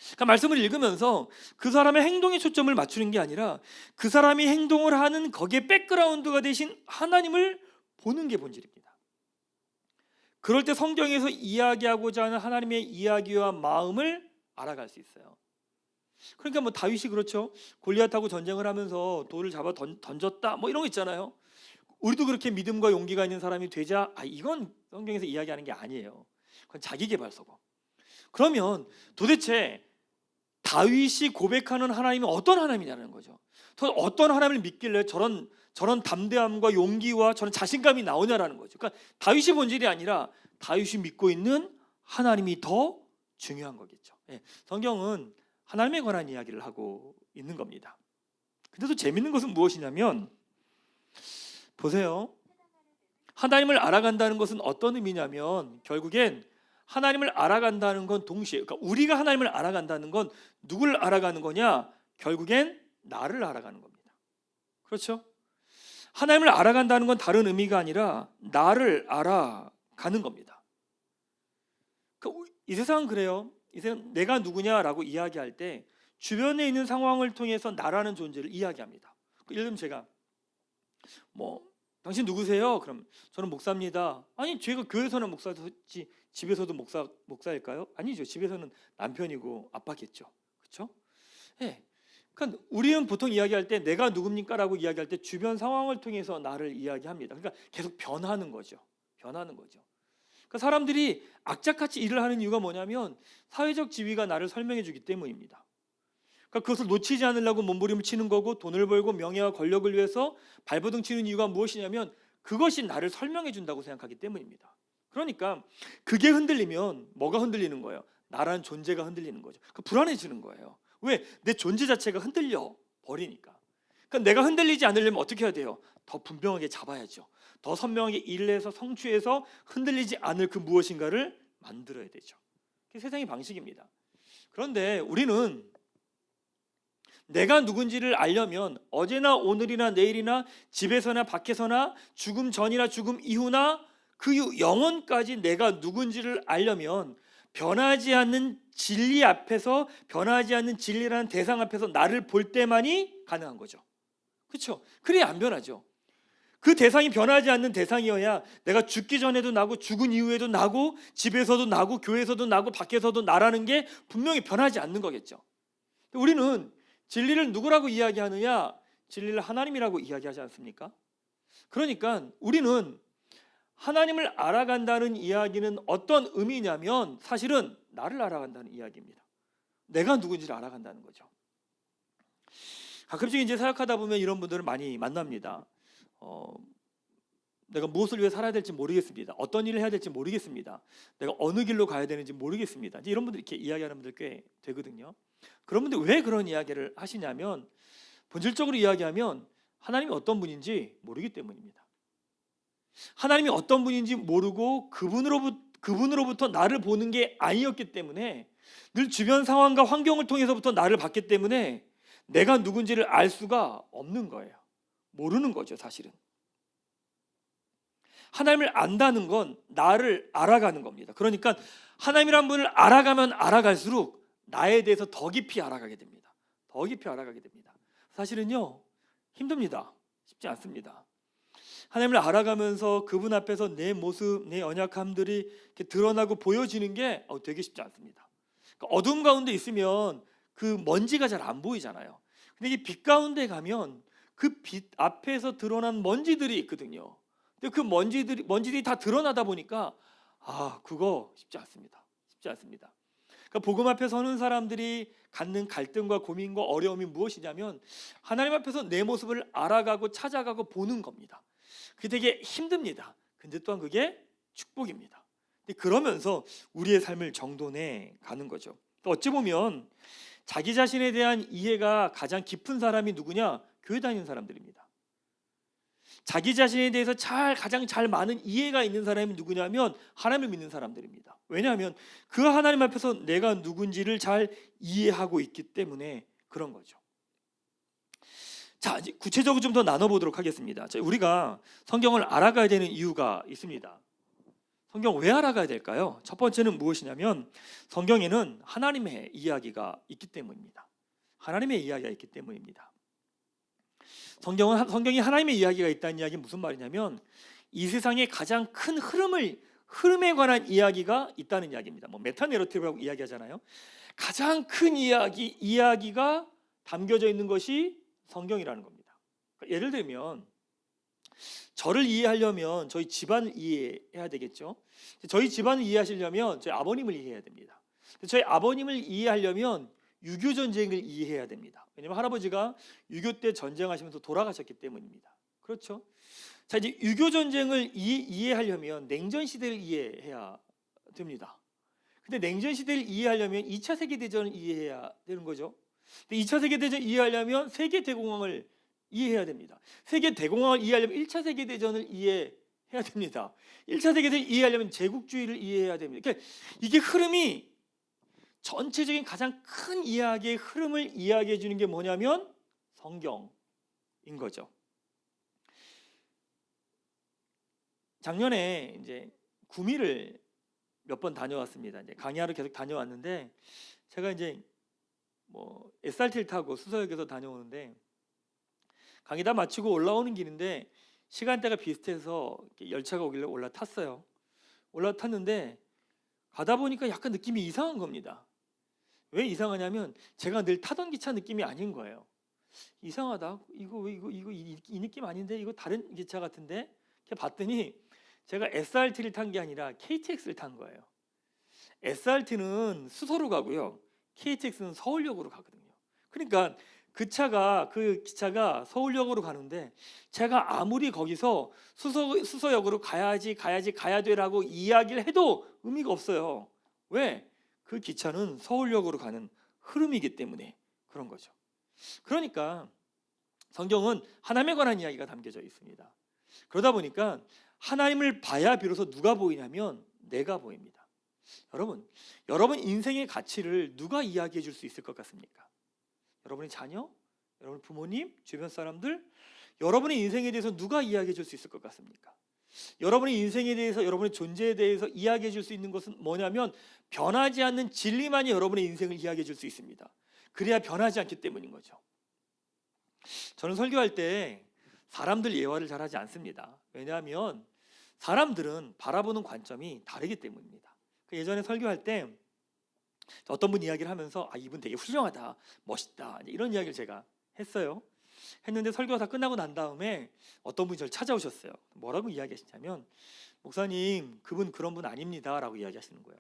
그러니까 말씀을 읽으면서 그 사람의 행동에 초점을 맞추는 게 아니라 그 사람이 행동을 하는 거기에 백그라운드가 되신 하나님을 보는 게 본질입니다. 그럴 때 성경에서 이야기하고자 하는 하나님의 이야기와 마음을 알아갈 수 있어요. 그러니까 뭐 다윗이 그렇죠. 골리앗하고 전쟁을 하면서 돌을 잡아 던졌다 뭐 이런 거 있잖아요. 우리도 그렇게 믿음과 용기가 있는 사람이 되자, 이건 성경에서 이야기하는 게 아니에요. 그건 자기계발서고. 그러면 도대체 다윗이 고백하는 하나님이 어떤 하나님이냐는 거죠. 어떤 하나님을 믿길래 저런 담대함과 용기와 저런 자신감이 나오냐라는 거죠. 그러니까 다윗이 본질이 아니라 다윗이 믿고 있는 하나님이 더 중요한 거겠죠. 예, 성경은 하나님에 관한 이야기를 하고 있는 겁니다. 근데 또 재밌는 것은 무엇이냐면, 보세요. 하나님을 알아간다는 것은 어떤 의미냐면 결국엔 하나님을 알아간다는 건 동시에, 그러니까 우리가 하나님을 알아간다는 건 누구를 알아가는 거냐? 결국엔 나를 알아가는 겁니다. 그렇죠? 하나님을 알아간다는 건 다른 의미가 아니라 나를 알아가는 겁니다. 이 세상은 그래요. 이 세상 내가 누구냐라고 이야기할 때 주변에 있는 상황을 통해서 나라는 존재를 이야기합니다. 예를 들면 제가 당신 누구세요? 그럼 저는 목사입니다. 아니, 제가 교회에서는 목사지 집에서도 목사일까요? 아니죠. 집에서는 남편이고 아빠겠죠. 그렇죠? 예. 그러니까 우리는 보통 이야기할 때 내가 누굽니까라고 이야기할 때 주변 상황을 통해서 나를 이야기합니다. 그러니까 계속 변하는 거죠. 변하는 거죠. 그러니까 사람들이 악착같이 일을 하는 이유가 뭐냐면 사회적 지위가 나를 설명해 주기 때문입니다. 그러니까 그것을 놓치지 않으려고 몸부림을 치는 거고, 돈을 벌고 명예와 권력을 위해서 발버둥 치는 이유가 무엇이냐면 그것이 나를 설명해 준다고 생각하기 때문입니다. 그러니까 그게 흔들리면 뭐가 흔들리는 거예요? 나라는 존재가 흔들리는 거죠. 불안해지는 거예요. 왜? 내 존재 자체가 흔들려 버리니까. 그러니까 내가 흔들리지 않으려면 어떻게 해야 돼요? 더 분명하게 잡아야죠. 더 선명하게 일을 해서 성취해서 흔들리지 않을 그 무엇인가를 만들어야 되죠. 그게 세상의 방식입니다. 그런데 우리는 내가 누군지를 알려면 어제나 오늘이나 내일이나 집에서나 밖에서나 죽음 전이나 죽음 이후나 그 영혼까지 내가 누군지를 알려면 변하지 않는 진리 앞에서, 변하지 않는 진리라는 대상 앞에서 나를 볼 때만이 가능한 거죠. 그렇죠? 그래야 안 변하죠. 그 대상이 변하지 않는 대상이어야 내가 죽기 전에도 나고 죽은 이후에도 나고 집에서도 나고 교회에서도 나고 밖에서도 나라는 게 분명히 변하지 않는 거겠죠. 우리는 진리를 누구라고 이야기하느냐? 진리를 하나님이라고 이야기하지 않습니까? 그러니까 우리는 하나님을 알아간다는 이야기는 어떤 의미냐면 사실은 나를 알아간다는 이야기입니다. 내가 누군지를 알아간다는 거죠. 가끔씩 이제 사역하다 보면 이런 분들을 많이 만납니다. 내가 무엇을 위해 살아야 될지 모르겠습니다. 어떤 일을 해야 될지 모르겠습니다. 내가 어느 길로 가야 되는지 모르겠습니다. 이런 분들 이렇게 이야기하는 분들 꽤 되거든요. 그런 분들 왜 그런 이야기를 하시냐면 본질적으로 이야기하면 하나님이 어떤 분인지 모르기 때문입니다. 하나님이 어떤 분인지 모르고 그분으로부터 나를 보는 게 아니었기 때문에, 늘 주변 상황과 환경을 통해서부터 나를 봤기 때문에 내가 누군지를 알 수가 없는 거예요. 모르는 거죠, 사실은. 하나님을 안다는 건 나를 알아가는 겁니다. 그러니까 하나님이란 분을 알아가면 알아갈수록 나에 대해서 더 깊이 알아가게 됩니다. 더 깊이 알아가게 됩니다. 사실은요, 힘듭니다. 쉽지 않습니다. 하나님을 알아가면서 그분 앞에서 내 모습, 내 연약함들이 이렇게 드러나고 보여지는 게 되게 쉽지 않습니다. 그러니까 어둠 가운데 있으면 그 먼지가 잘 안 보이잖아요. 근데 이 빛 가운데 가면 그 빛 앞에서 드러난 먼지들이 있거든요. 근데 그 먼지들이 다 드러나다 보니까 그거 쉽지 않습니다. 쉽지 않습니다. 그러니까 복음 앞에 서는 사람들이 갖는 갈등과 고민과 어려움이 무엇이냐면 하나님 앞에서 내 모습을 알아가고 찾아가고 보는 겁니다. 그게 되게 힘듭니다. 근데 또한 그게 축복입니다. 그러면서 우리의 삶을 정돈해 가는 거죠. 어찌 보면 자기 자신에 대한 이해가 가장 깊은 사람이 누구냐? 교회 다니는 사람들입니다. 자기 자신에 대해서 가장 잘 많은 이해가 있는 사람이 누구냐면 하나님을 믿는 사람들입니다. 왜냐하면 그 하나님 앞에서 내가 누군지를 잘 이해하고 있기 때문에 그런 거죠. 자, 이제 구체적으로 좀 더 나눠보도록 하겠습니다. 우리가 성경을 알아가야 되는 이유가 있습니다. 성경 왜 알아가야 될까요? 첫 번째는 무엇이냐면 성경에는 하나님의 이야기가 있기 때문입니다. 하나님의 이야기가 있기 때문입니다. 성경이 하나님의 이야기가 있다는 이야기는 무슨 말이냐면 이 세상의 가장 큰 흐름에 관한 이야기가 있다는 이야기입니다. 메타내러티브라고 이야기하잖아요. 가장 큰 이야기가 담겨져 있는 것이 성경이라는 겁니다. 예를 들면 저를 이해하려면 저희 집안을 이해해야 되겠죠. 저희 집안을 이해하시려면 저희 아버님을 이해해야 됩니다. 저희 아버님을 이해하려면 6.25 전쟁을 이해해야 됩니다. 왜냐하면 할아버지가 6.25 때 전쟁하시면서 돌아가셨기 때문입니다. 그렇죠? 자, 이제 6.25 전쟁을 이해하려면 냉전 시대를 이해해야 됩니다. 근데 냉전 시대를 이해하려면 2차 세계 대전을 이해해야 되는 거죠. 근데 2차 세계 대전을 이해하려면 세계 대공황을 이해해야 됩니다. 세계 대공황을 이해하려면 1차 세계 대전을 이해해야 됩니다. 1차 세계 대전을 이해하려면 제국주의를 이해해야 됩니다. 그러니까 이게 흐름이 전체적인 가장 큰 이야기의 흐름을 이야기해 주는 게 뭐냐면 성경인 거죠. 작년에 이제 구미를 몇 번 다녀왔습니다. 이제 강의하러 계속 다녀왔는데 제가 이제 SRT를 타고 수서역에서 다녀오는데 강의 다 마치고 올라오는 길인데 시간대가 비슷해서 열차가 오길래 올라탔어요. 올라탔는데 가다 보니까 약간 느낌이 이상한 겁니다. 왜 이상하냐면 제가 늘 타던 기차 느낌이 아닌 거예요. 이상하다. 이 느낌 아닌데 이거 다른 기차 같은데. 이렇게 봤더니 제가 SRT를 탄 게 아니라 KTX를 탄 거예요. SRT는 수서로 가고요. KTX는 서울역으로 가거든요. 그러니까 그 기차가 서울역으로 가는데 제가 아무리 거기서 수서역으로 가야 돼라고 이야기를 해도 의미가 없어요. 왜? 그 기차는 서울역으로 가는 흐름이기 때문에 그런 거죠. 그러니까 성경은 하나님에 관한 이야기가 담겨져 있습니다. 그러다 보니까 하나님을 봐야 비로소 누가 보이냐면 내가 보입니다. 여러분 인생의 가치를 누가 이야기해 줄 수 있을 것 같습니까? 여러분의 자녀, 여러분 부모님, 주변 사람들, 여러분의 인생에 대해서 누가 이야기해 줄 수 있을 것 같습니까? 여러분의 인생에 대해서, 여러분의 존재에 대해서 이야기해 줄 수 있는 것은 뭐냐면 변하지 않는 진리만이 여러분의 인생을 이야기해 줄 수 있습니다. 그래야 변하지 않기 때문인 거죠. 저는 설교할 때 사람들 예화를 잘 하지 않습니다. 왜냐하면 사람들은 바라보는 관점이 다르기 때문입니다. 예전에 설교할 때 어떤 분 이야기를 하면서 이분 되게 훌륭하다, 멋있다, 이런 이야기를 제가 했는데 설교가 다 끝나고 난 다음에 어떤 분이 저를 찾아오셨어요. 뭐라고 이야기하시냐면 목사님, 그분 그런 분 아닙니다 라고 이야기하시는 거예요.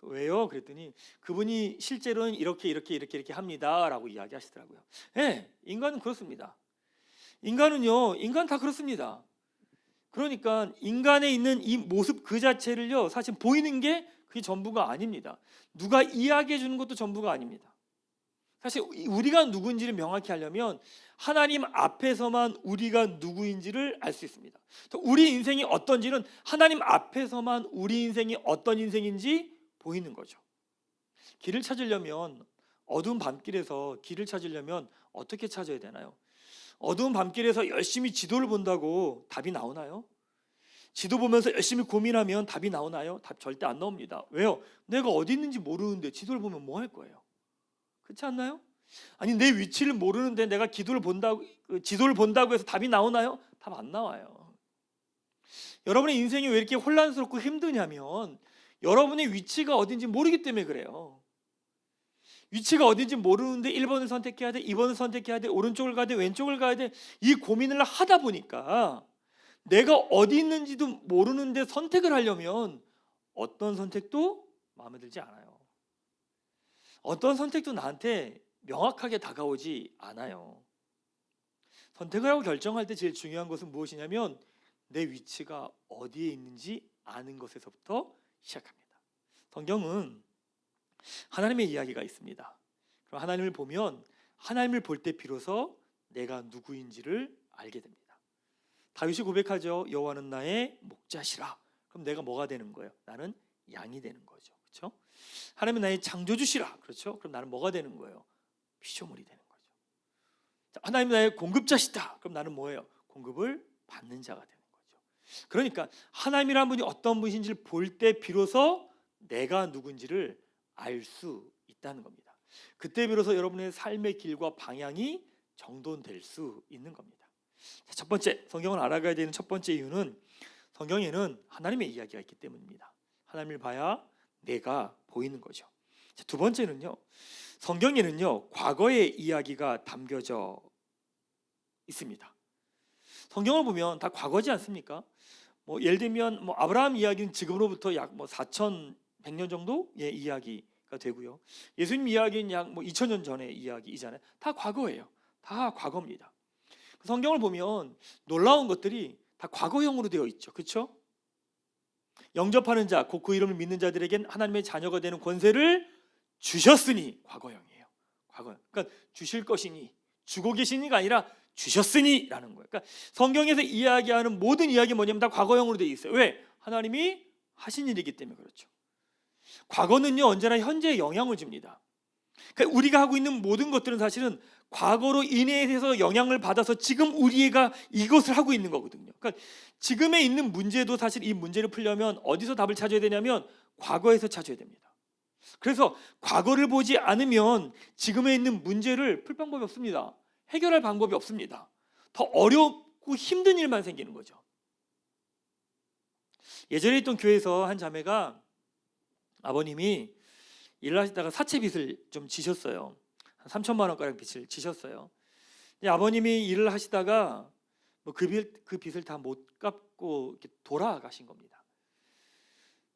왜요? 그랬더니 그분이 실제로는 이렇게 합니다 라고 이야기하시더라고요. 네, 인간은 그렇습니다. 인간 다 그렇습니다. 그러니까 인간에 있는 이 모습 그 자체를요, 사실 보이는 게 그게 전부가 아닙니다. 누가 이야기해 주는 것도 전부가 아닙니다. 사실 우리가 누구인지를 명확히 하려면 하나님 앞에서만 우리가 누구인지를 알 수 있습니다. 우리 인생이 어떤지는 하나님 앞에서만 우리 인생이 어떤 인생인지 보이는 거죠. 길을 찾으려면 어두운 밤길에서 길을 찾으려면 어떻게 찾아야 되나요? 어두운 밤길에서 열심히 지도를 본다고 답이 나오나요? 지도 보면서 열심히 고민하면 답이 나오나요? 답 절대 안 나옵니다. 왜요? 내가 어디 있는지 모르는데 지도를 보면 뭐 할 거예요? 그렇지 않나요? 아니, 내 위치를 모르는데 내가 지도를 본다고 해서 답이 나오나요? 답 안 나와요. 여러분의 인생이 왜 이렇게 혼란스럽고 힘드냐면 여러분의 위치가 어딘지 모르기 때문에 그래요. 위치가 어딘지 모르는데 1번을 선택해야 돼, 2번을 선택해야 돼, 오른쪽을 가야 돼, 왼쪽을 가야 돼, 이 고민을 하다 보니까 내가 어디 있는지도 모르는데 선택을 하려면 어떤 선택도 마음에 들지 않아요. 어떤 선택도 나한테 명확하게 다가오지 않아요. 선택을 하고 결정할 때 제일 중요한 것은 무엇이냐면 내 위치가 어디에 있는지 아는 것에서부터 시작합니다. 성경은 하나님의 이야기가 있습니다. 그럼 하나님을 보면 하나님을 볼 때 비로소 내가 누구인지를 알게 됩니다. 다윗이 고백하죠. 여호와는 나의 목자시라. 그럼 내가 뭐가 되는 거예요? 나는 양이 되는 거죠. 그렇죠? 하나님은 나의 창조주시라. 그렇죠? 그럼 나는 뭐가 되는 거예요? 피조물이 되는 거죠. 하나님은 나의 공급자시다. 그럼 나는 뭐예요? 공급을 받는 자가 되는 거죠. 그러니까 하나님이라는 분이 어떤 분이신지를 볼 때 비로소 내가 누군지를 알 수 있다는 겁니다. 그때 비로소 여러분의 삶의 길과 방향이 정돈될 수 있는 겁니다. 첫 번째, 성경을 알아가야 되는 첫 번째 이유는 성경에는 하나님의 이야기가 있기 때문입니다. 하나님을 봐야 내가 보이는 거죠. 두 번째는요, 성경에는요 과거의 이야기가 담겨져 있습니다. 성경을 보면 다 과거지 않습니까? 예를 들면 아브라함 이야기는 지금으로부터 약 4,100년 정도의 이야기가 되고요. 예수님 이야기는 약 2,000년 전의 이야기이잖아요. 다 과거예요. 다 과거입니다. 성경을 보면 놀라운 것들이 다 과거형으로 되어 있죠. 그렇죠? 영접하는 자, 곧 그 이름을 믿는 자들에겐 하나님의 자녀가 되는 권세를 주셨으니, 과거형이에요. 과거. 그러니까 주실 것이니, 주고 계시니가 아니라 주셨으니라는 거예요. 그러니까 성경에서 이야기하는 모든 이야기 뭐냐면 다 과거형으로 되어 있어요. 왜? 하나님이 하신 일이기 때문에 그렇죠. 과거는요 언제나 현재에 영향을 줍니다. 그러니까 우리가 하고 있는 모든 것들은 사실은 과거로 인해서 영향을 받아서 지금 우리가 이것을 하고 있는 거거든요. 그러니까 지금에 있는 문제도 사실 이 문제를 풀려면 어디서 답을 찾아야 되냐면 과거에서 찾아야 됩니다. 그래서 과거를 보지 않으면 지금에 있는 문제를 풀 방법이 없습니다. 해결할 방법이 없습니다. 더 어렵고 힘든 일만 생기는 거죠. 예전에 있던 교회에서 한 자매가 아버님이 일을 하시다가 사채빚을 좀 지셨어요. 한 3천만 원가량 빚을 지셨어요. 아버님이 일을 하시다가 그 빚을 다 못 갚고 이렇게 돌아가신 겁니다.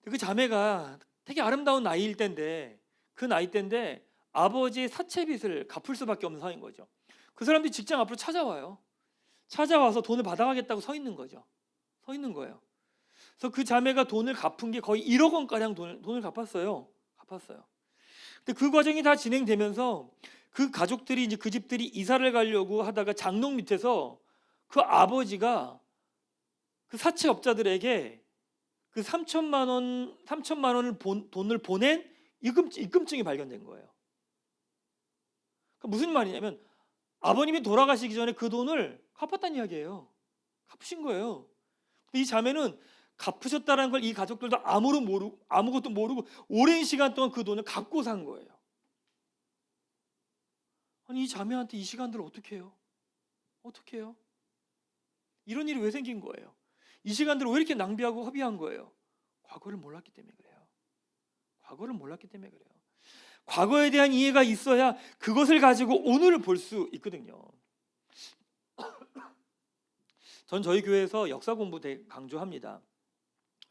그 자매가 되게 아름다운 나이일 때인데 그 나이 때인데 아버지의 사채빚을 갚을 수밖에 없는 상황인 거죠. 그 사람들이 직장 앞으로 찾아와요. 찾아와서 돈을 받아가겠다고 서 있는 거죠. 서 있는 거예요. 그래서 그 자매가 돈을 갚은 게 거의 1억 원가량 돈을 갚았어요. 근데 그 과정이 다 진행되면서 그 가족들이 이제 그 집들이 이사를 가려고 하다가 장롱 밑에서 그 아버지가 그 사채업자들에게 그 3천만 원을 돈을 보낸 입금증이 발견된 거예요. 그러니까 무슨 말이냐면 아버님이 돌아가시기 전에 그 돈을 갚았다는 이야기예요. 갚으신 거예요. 근데 이 자매는 갚으셨다는 걸 이 가족들도 아무것도 모르고 오랜 시간 동안 그 돈을 갖고 산 거예요. 아니 이 자매한테 이 시간들을 어떻게 해요? 어떻게 해요? 이런 일이 왜 생긴 거예요? 이 시간들을 왜 이렇게 낭비하고 허비한 거예요? 과거를 몰랐기 때문에 그래요. 과거를 몰랐기 때문에 그래요. 과거에 대한 이해가 있어야 그것을 가지고 오늘을 볼 수 있거든요. 전 저희 교회에서 역사 공부 되게 강조합니다.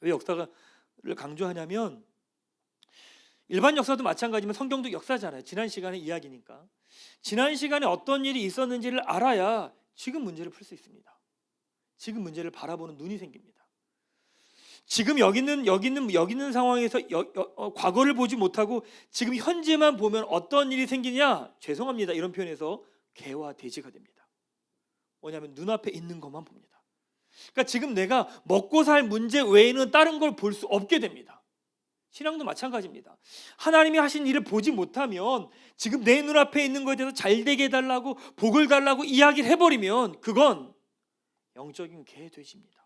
왜 역사를 강조하냐면 일반 역사도 마찬가지지만 성경도 역사잖아요. 지난 시간의 이야기니까. 지난 시간에 어떤 일이 있었는지를 알아야 지금 문제를 풀 수 있습니다. 지금 문제를 바라보는 눈이 생깁니다. 지금 여기 있는 상황에서 과거를 보지 못하고 지금 현재만 보면 어떤 일이 생기냐? 죄송합니다. 이런 표현에서 개화돼지가 됩니다. 뭐냐면 눈앞에 있는 것만 봅니다. 그러니까 지금 내가 먹고 살 문제 외에는 다른 걸 볼 수 없게 됩니다. 신앙도 마찬가지입니다. 하나님이 하신 일을 보지 못하면 지금 내 눈앞에 있는 것에 대해서 잘 되게 해달라고 복을 달라고 이야기를 해버리면 그건 영적인 개돼지입니다.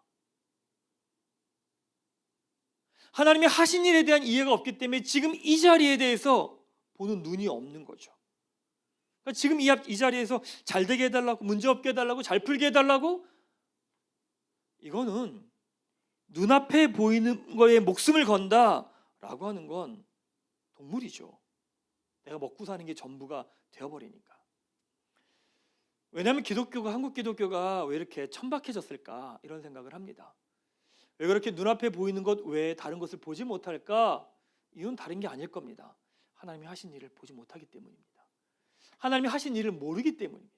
하나님이 하신 일에 대한 이해가 없기 때문에 지금 이 자리에 대해서 보는 눈이 없는 거죠. 그러니까 지금 이 자리에서 잘 되게 해달라고 문제 없게 해달라고 잘 풀게 해달라고 이거는 눈앞에 보이는 거에 목숨을 건다라고 하는 건 동물이죠. 내가 먹고 사는 게 전부가 되어버리니까. 왜냐하면 한국 기독교가 왜 이렇게 천박해졌을까 이런 생각을 합니다. 왜 그렇게 눈앞에 보이는 것 외에 다른 것을 보지 못할까? 이유는 다른 게 아닐 겁니다. 하나님이 하신 일을 보지 못하기 때문입니다. 하나님이 하신 일을 모르기 때문입니다.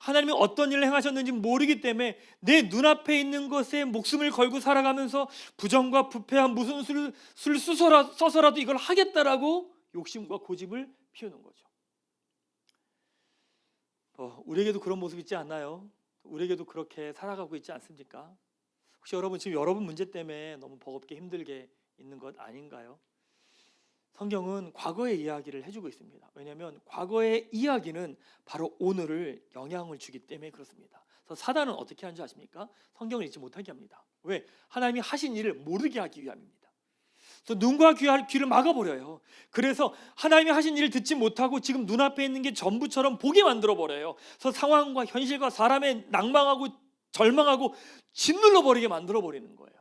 하나님이 어떤 일을 행하셨는지 모르기 때문에 내 눈앞에 있는 것에 목숨을 걸고 살아가면서 부정과 부패한 무슨 수를 써서라도 이걸 하겠다라고 욕심과 고집을 피우는 거죠. 우리에게도 그런 모습 있지 않나요? 우리에게도 그렇게 살아가고 있지 않습니까? 혹시 여러분 지금 여러분 문제 때문에 너무 버겁게 힘들게 있는 것 아닌가요? 성경은 과거의 이야기를 해주고 있습니다. 왜냐하면 과거의 이야기는 바로 오늘을 영향을 주기 때문에 그렇습니다. 그래서 사단은 어떻게 하는지 아십니까? 성경을 읽지 못하게 합니다. 왜? 하나님이 하신 일을 모르게 하기 위함입니다. 그래서 눈과 귀를 막아버려요. 그래서 하나님이 하신 일을 듣지 못하고 지금 눈앞에 있는 게 전부처럼 보게 만들어버려요. 그래서 상황과 현실과 사람의 낭망하고 절망하고 짓눌러버리게 만들어버리는 거예요.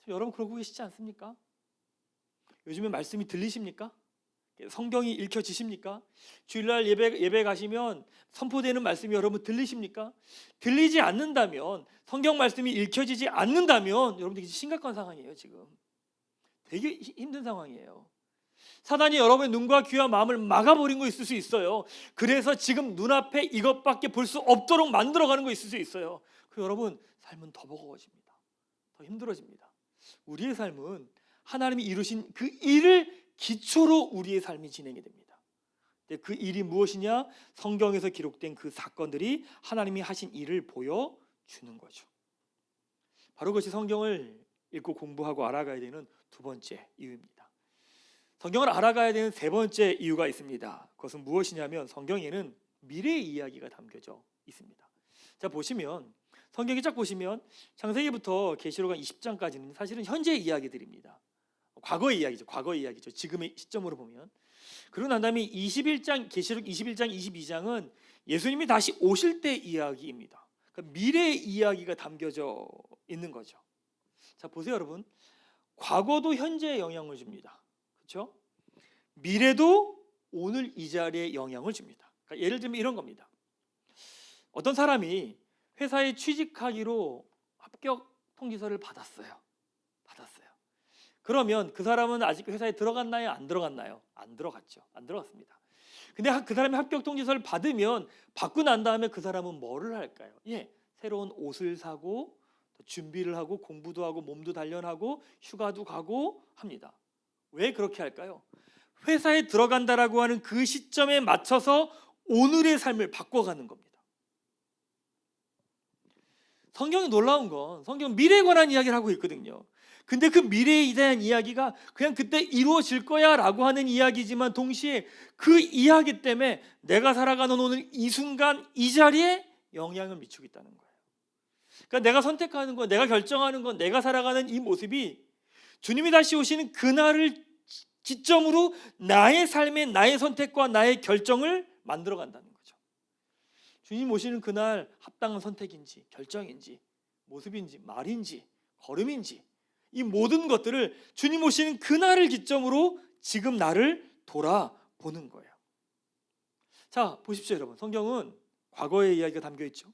여러분 그러고 계시지 않습니까? 요즘에 말씀이 들리십니까? 성경이 읽혀지십니까? 주일날 예배 가시면 선포되는 말씀이 여러분 들리십니까? 들리지 않는다면 성경 말씀이 읽혀지지 않는다면 여러분들 심각한 상황이에요. 지금 되게 힘든 상황이에요. 사단이 여러분의 눈과 귀와 마음을 막아버린 거 있을 수 있어요. 그래서 지금 눈앞에 이것밖에 볼 수 없도록 만들어가는 거 있을 수 있어요. 그 여러분 삶은 더 버거워집니다. 더 힘들어집니다. 우리의 삶은 하나님이 이루신 그 일을 기초로 우리의 삶이 진행이 됩니다. 그 일이 무엇이냐? 성경에서 기록된 그 사건들이 하나님이 하신 일을 보여주는 거죠. 바로 그것이 성경을 읽고 공부하고 알아가야 되는 두 번째 이유입니다. 성경을 알아가야 되는 세 번째 이유가 있습니다. 그것은 무엇이냐면 성경에는 미래의 이야기가 담겨져 있습니다. 자 보시면 성경에 쫙 보시면 창세기부터 계시록 20장까지는 사실은 현재의 이야기들입니다. 과거의 이야기죠. 지금의 시점으로 보면. 그러고 난 다음에 계시록 21장, 22장은 예수님이 다시 오실 때 이야기입니다. 그러니까 미래의 이야기가 담겨져 있는 거죠. 자 보세요 여러분. 과거도 현재에 영향을 줍니다. 그렇죠? 미래도 오늘 이 자리에 영향을 줍니다. 그러니까 예를 들면 이런 겁니다. 어떤 사람이 회사에 취직하기로 합격 통지서를 받았어요. 그러면 그 사람은 아직 회사에 들어갔나요? 안 들어갔나요? 안 들어갔죠. 안 들어갔습니다. 근데 그 사람이 합격 통지서를 받으면 받고 난 다음에 그 사람은 뭐를 할까요? 새로운 옷을 사고 준비를 하고 공부도 하고 몸도 단련하고 휴가도 가고 합니다. 왜 그렇게 할까요? 회사에 들어간다라고 하는 그 시점에 맞춰서 오늘의 삶을 바꿔가는 겁니다. 성경이 놀라운 건 성경은 미래에 관한 이야기를 하고 있거든요. 근데 그 미래에 대한 이야기가 그냥 그때 이루어질 거야 라고 하는 이야기지만 동시에 그 이야기 때문에 내가 살아가는 오늘 이 순간 이 자리에 영향을 미치고 있다는 거예요. 그러니까 내가 선택하는 거, 내가 결정하는 건, 내가 살아가는 이 모습이 주님이 다시 오시는 그날을 기점으로 나의 삶에 나의 선택과 나의 결정을 만들어 간다는 거죠. 주님 오시는 그날 합당한 선택인지 결정인지 모습인지 말인지 걸음인지 이 모든 것들을 주님 오시는 그날을 기점으로 지금 나를 돌아보는 거예요. 자, 보십시오 여러분. 성경은 과거의 이야기가 담겨 있죠.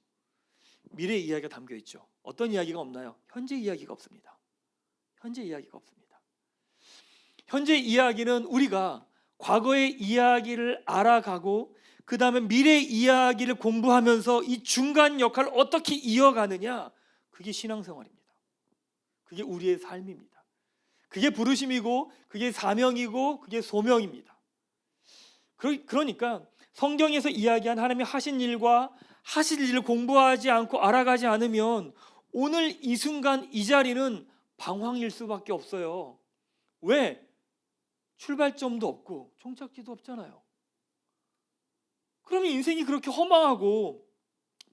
미래의 이야기가 담겨 있죠. 어떤 이야기가 없나요? 현재 이야기가 없습니다. 현재 이야기가 없습니다. 현재 이야기는 우리가 과거의 이야기를 알아가고 그 다음에 미래 이야기를 공부하면서 이 중간 역할을 어떻게 이어가느냐, 그게 신앙생활입니다. 그게 우리의 삶입니다. 그게 부르심이고 그게 사명이고 그게 소명입니다. 그러니까 성경에서 이야기한 하나님이 하신 일과 하실 일을 공부하지 않고 알아가지 않으면 오늘 이 순간 이 자리는 방황일 수밖에 없어요. 왜? 출발점도 없고 종착지도 없잖아요. 그러면 인생이 그렇게 허망하고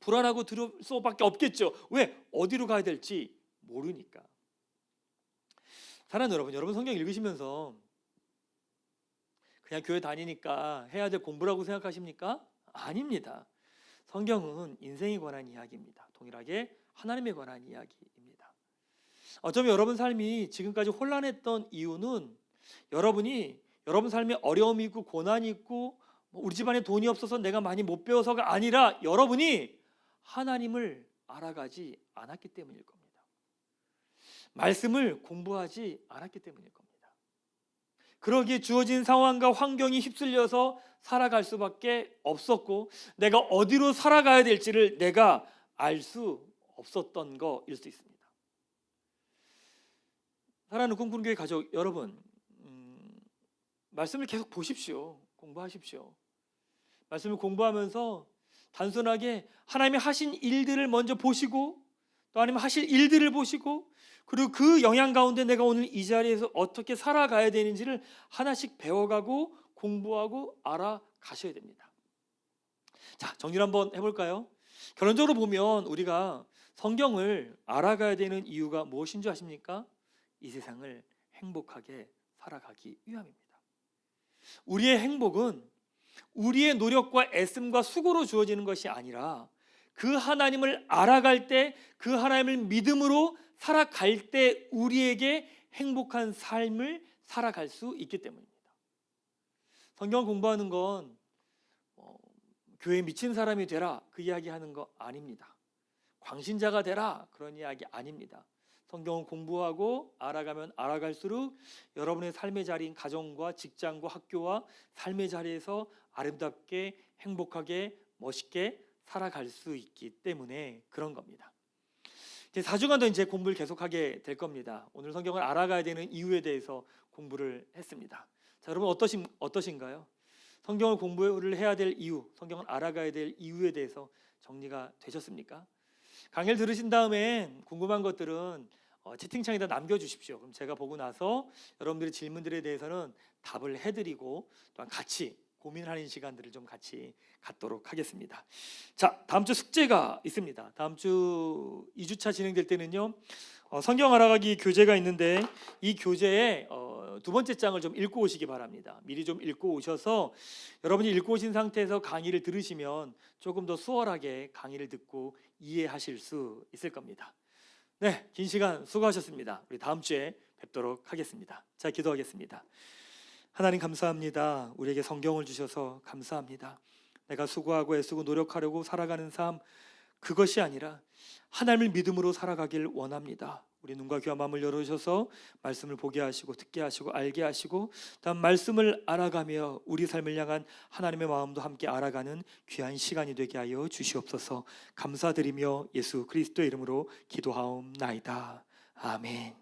불안하고 두려울 수밖에 없겠죠. 왜? 어디로 가야 될지 모르니까. 사랑하는 여러분 성경 읽으시면서 그냥 교회 다니니까 해야 될 공부라고 생각하십니까? 아닙니다. 성경은 인생에 관한 이야기입니다. 동일하게 하나님에 관한 이야기입니다. 어쩌면 여러분 삶이 지금까지 혼란했던 이유는 여러분이 여러분 삶에 어려움이 있고 고난이 있고 우리 집안에 돈이 없어서 내가 많이 못 배워서가 아니라 여러분이 하나님을 알아가지 않았기 때문일 겁니다. 말씀을 공부하지 않았기 때문일 겁니다. 그러기에 주어진 상황과 환경이 휩쓸려서 살아갈 수밖에 없었고 내가 어디로 살아가야 될지를 내가 알 수 없었던 거일 수 있습니다. 사랑하는 꿈꾸는 교회 가족 여러분, 말씀을 계속 보십시오. 공부하십시오. 말씀을 공부하면서 단순하게 하나님이 하신 일들을 먼저 보시고 또 하나님 하실 일들을 보시고 그리고 그 영향 가운데 내가 오늘 이 자리에서 어떻게 살아가야 되는지를 하나씩 배워가고 공부하고 알아가셔야 됩니다. 자, 정리를 한번 해볼까요? 결론적으로 보면 우리가 성경을 알아가야 되는 이유가 무엇인 줄 아십니까? 이 세상을 행복하게 살아가기 위함입니다. 우리의 행복은 우리의 노력과 애씀과 수고로 주어지는 것이 아니라 그 하나님을 알아갈 때 그 하나님을 믿음으로 살아갈 때 우리에게 행복한 삶을 살아갈 수 있기 때문입니다. 성경 공부하는 건 교회에 미친 사람이 되라 그 이야기 하는 거 아닙니다. 광신자가 되라 그런 이야기 아닙니다. 성경을 공부하고 알아가면 알아갈수록 여러분의 삶의 자리인 가정과 직장과 학교와 삶의 자리에서 아름답게 행복하게 멋있게 살아갈 수 있기 때문에 그런 겁니다. 4주간도 이제 공부를 계속하게 될 겁니다. 오늘 성경을 알아가야 되는 이유에 대해서 공부를 했습니다. 자, 여러분 어떠신가요? 성경을 공부를 해야 될 이유, 성경을 알아가야 될 이유에 대해서 정리가 되셨습니까? 강의를 들으신 다음에 궁금한 것들은 채팅창에다 남겨주십시오. 그럼 제가 보고 나서 여러분들의 질문들에 대해서는 답을 해드리고 또한 같이 고민하는 시간들을 좀 같이 갖도록 하겠습니다. 자, 다음 주 숙제가 있습니다. 다음 주 2주차 진행될 때는요 성경 알아가기 교재가 있는데 이 교재의 두 번째 장을 좀 읽고 오시기 바랍니다. 미리 좀 읽고 오셔서 여러분이 읽고 오신 상태에서 강의를 들으시면 조금 더 수월하게 강의를 듣고 이해하실 수 있을 겁니다. 네, 긴 시간 수고하셨습니다. 우리 다음 주에 뵙도록 하겠습니다. 자, 기도하겠습니다. 하나님 감사합니다. 우리에게 성경을 주셔서 감사합니다. 내가 수고하고 애쓰고 노력하려고 살아가는 삶, 그것이 아니라 하나님을 믿음으로 살아가길 원합니다. 우리 눈과 귀와 마음을 열어주셔서 말씀을 보게 하시고 듣게 하시고 알게 하시고, 다음 말씀을 알아가며 우리 삶을 향한 하나님의 마음도 함께 알아가는 귀한 시간이 되게 하여 주시옵소서. 감사드리며 예수 그리스도의 이름으로 기도하옵나이다. 아멘.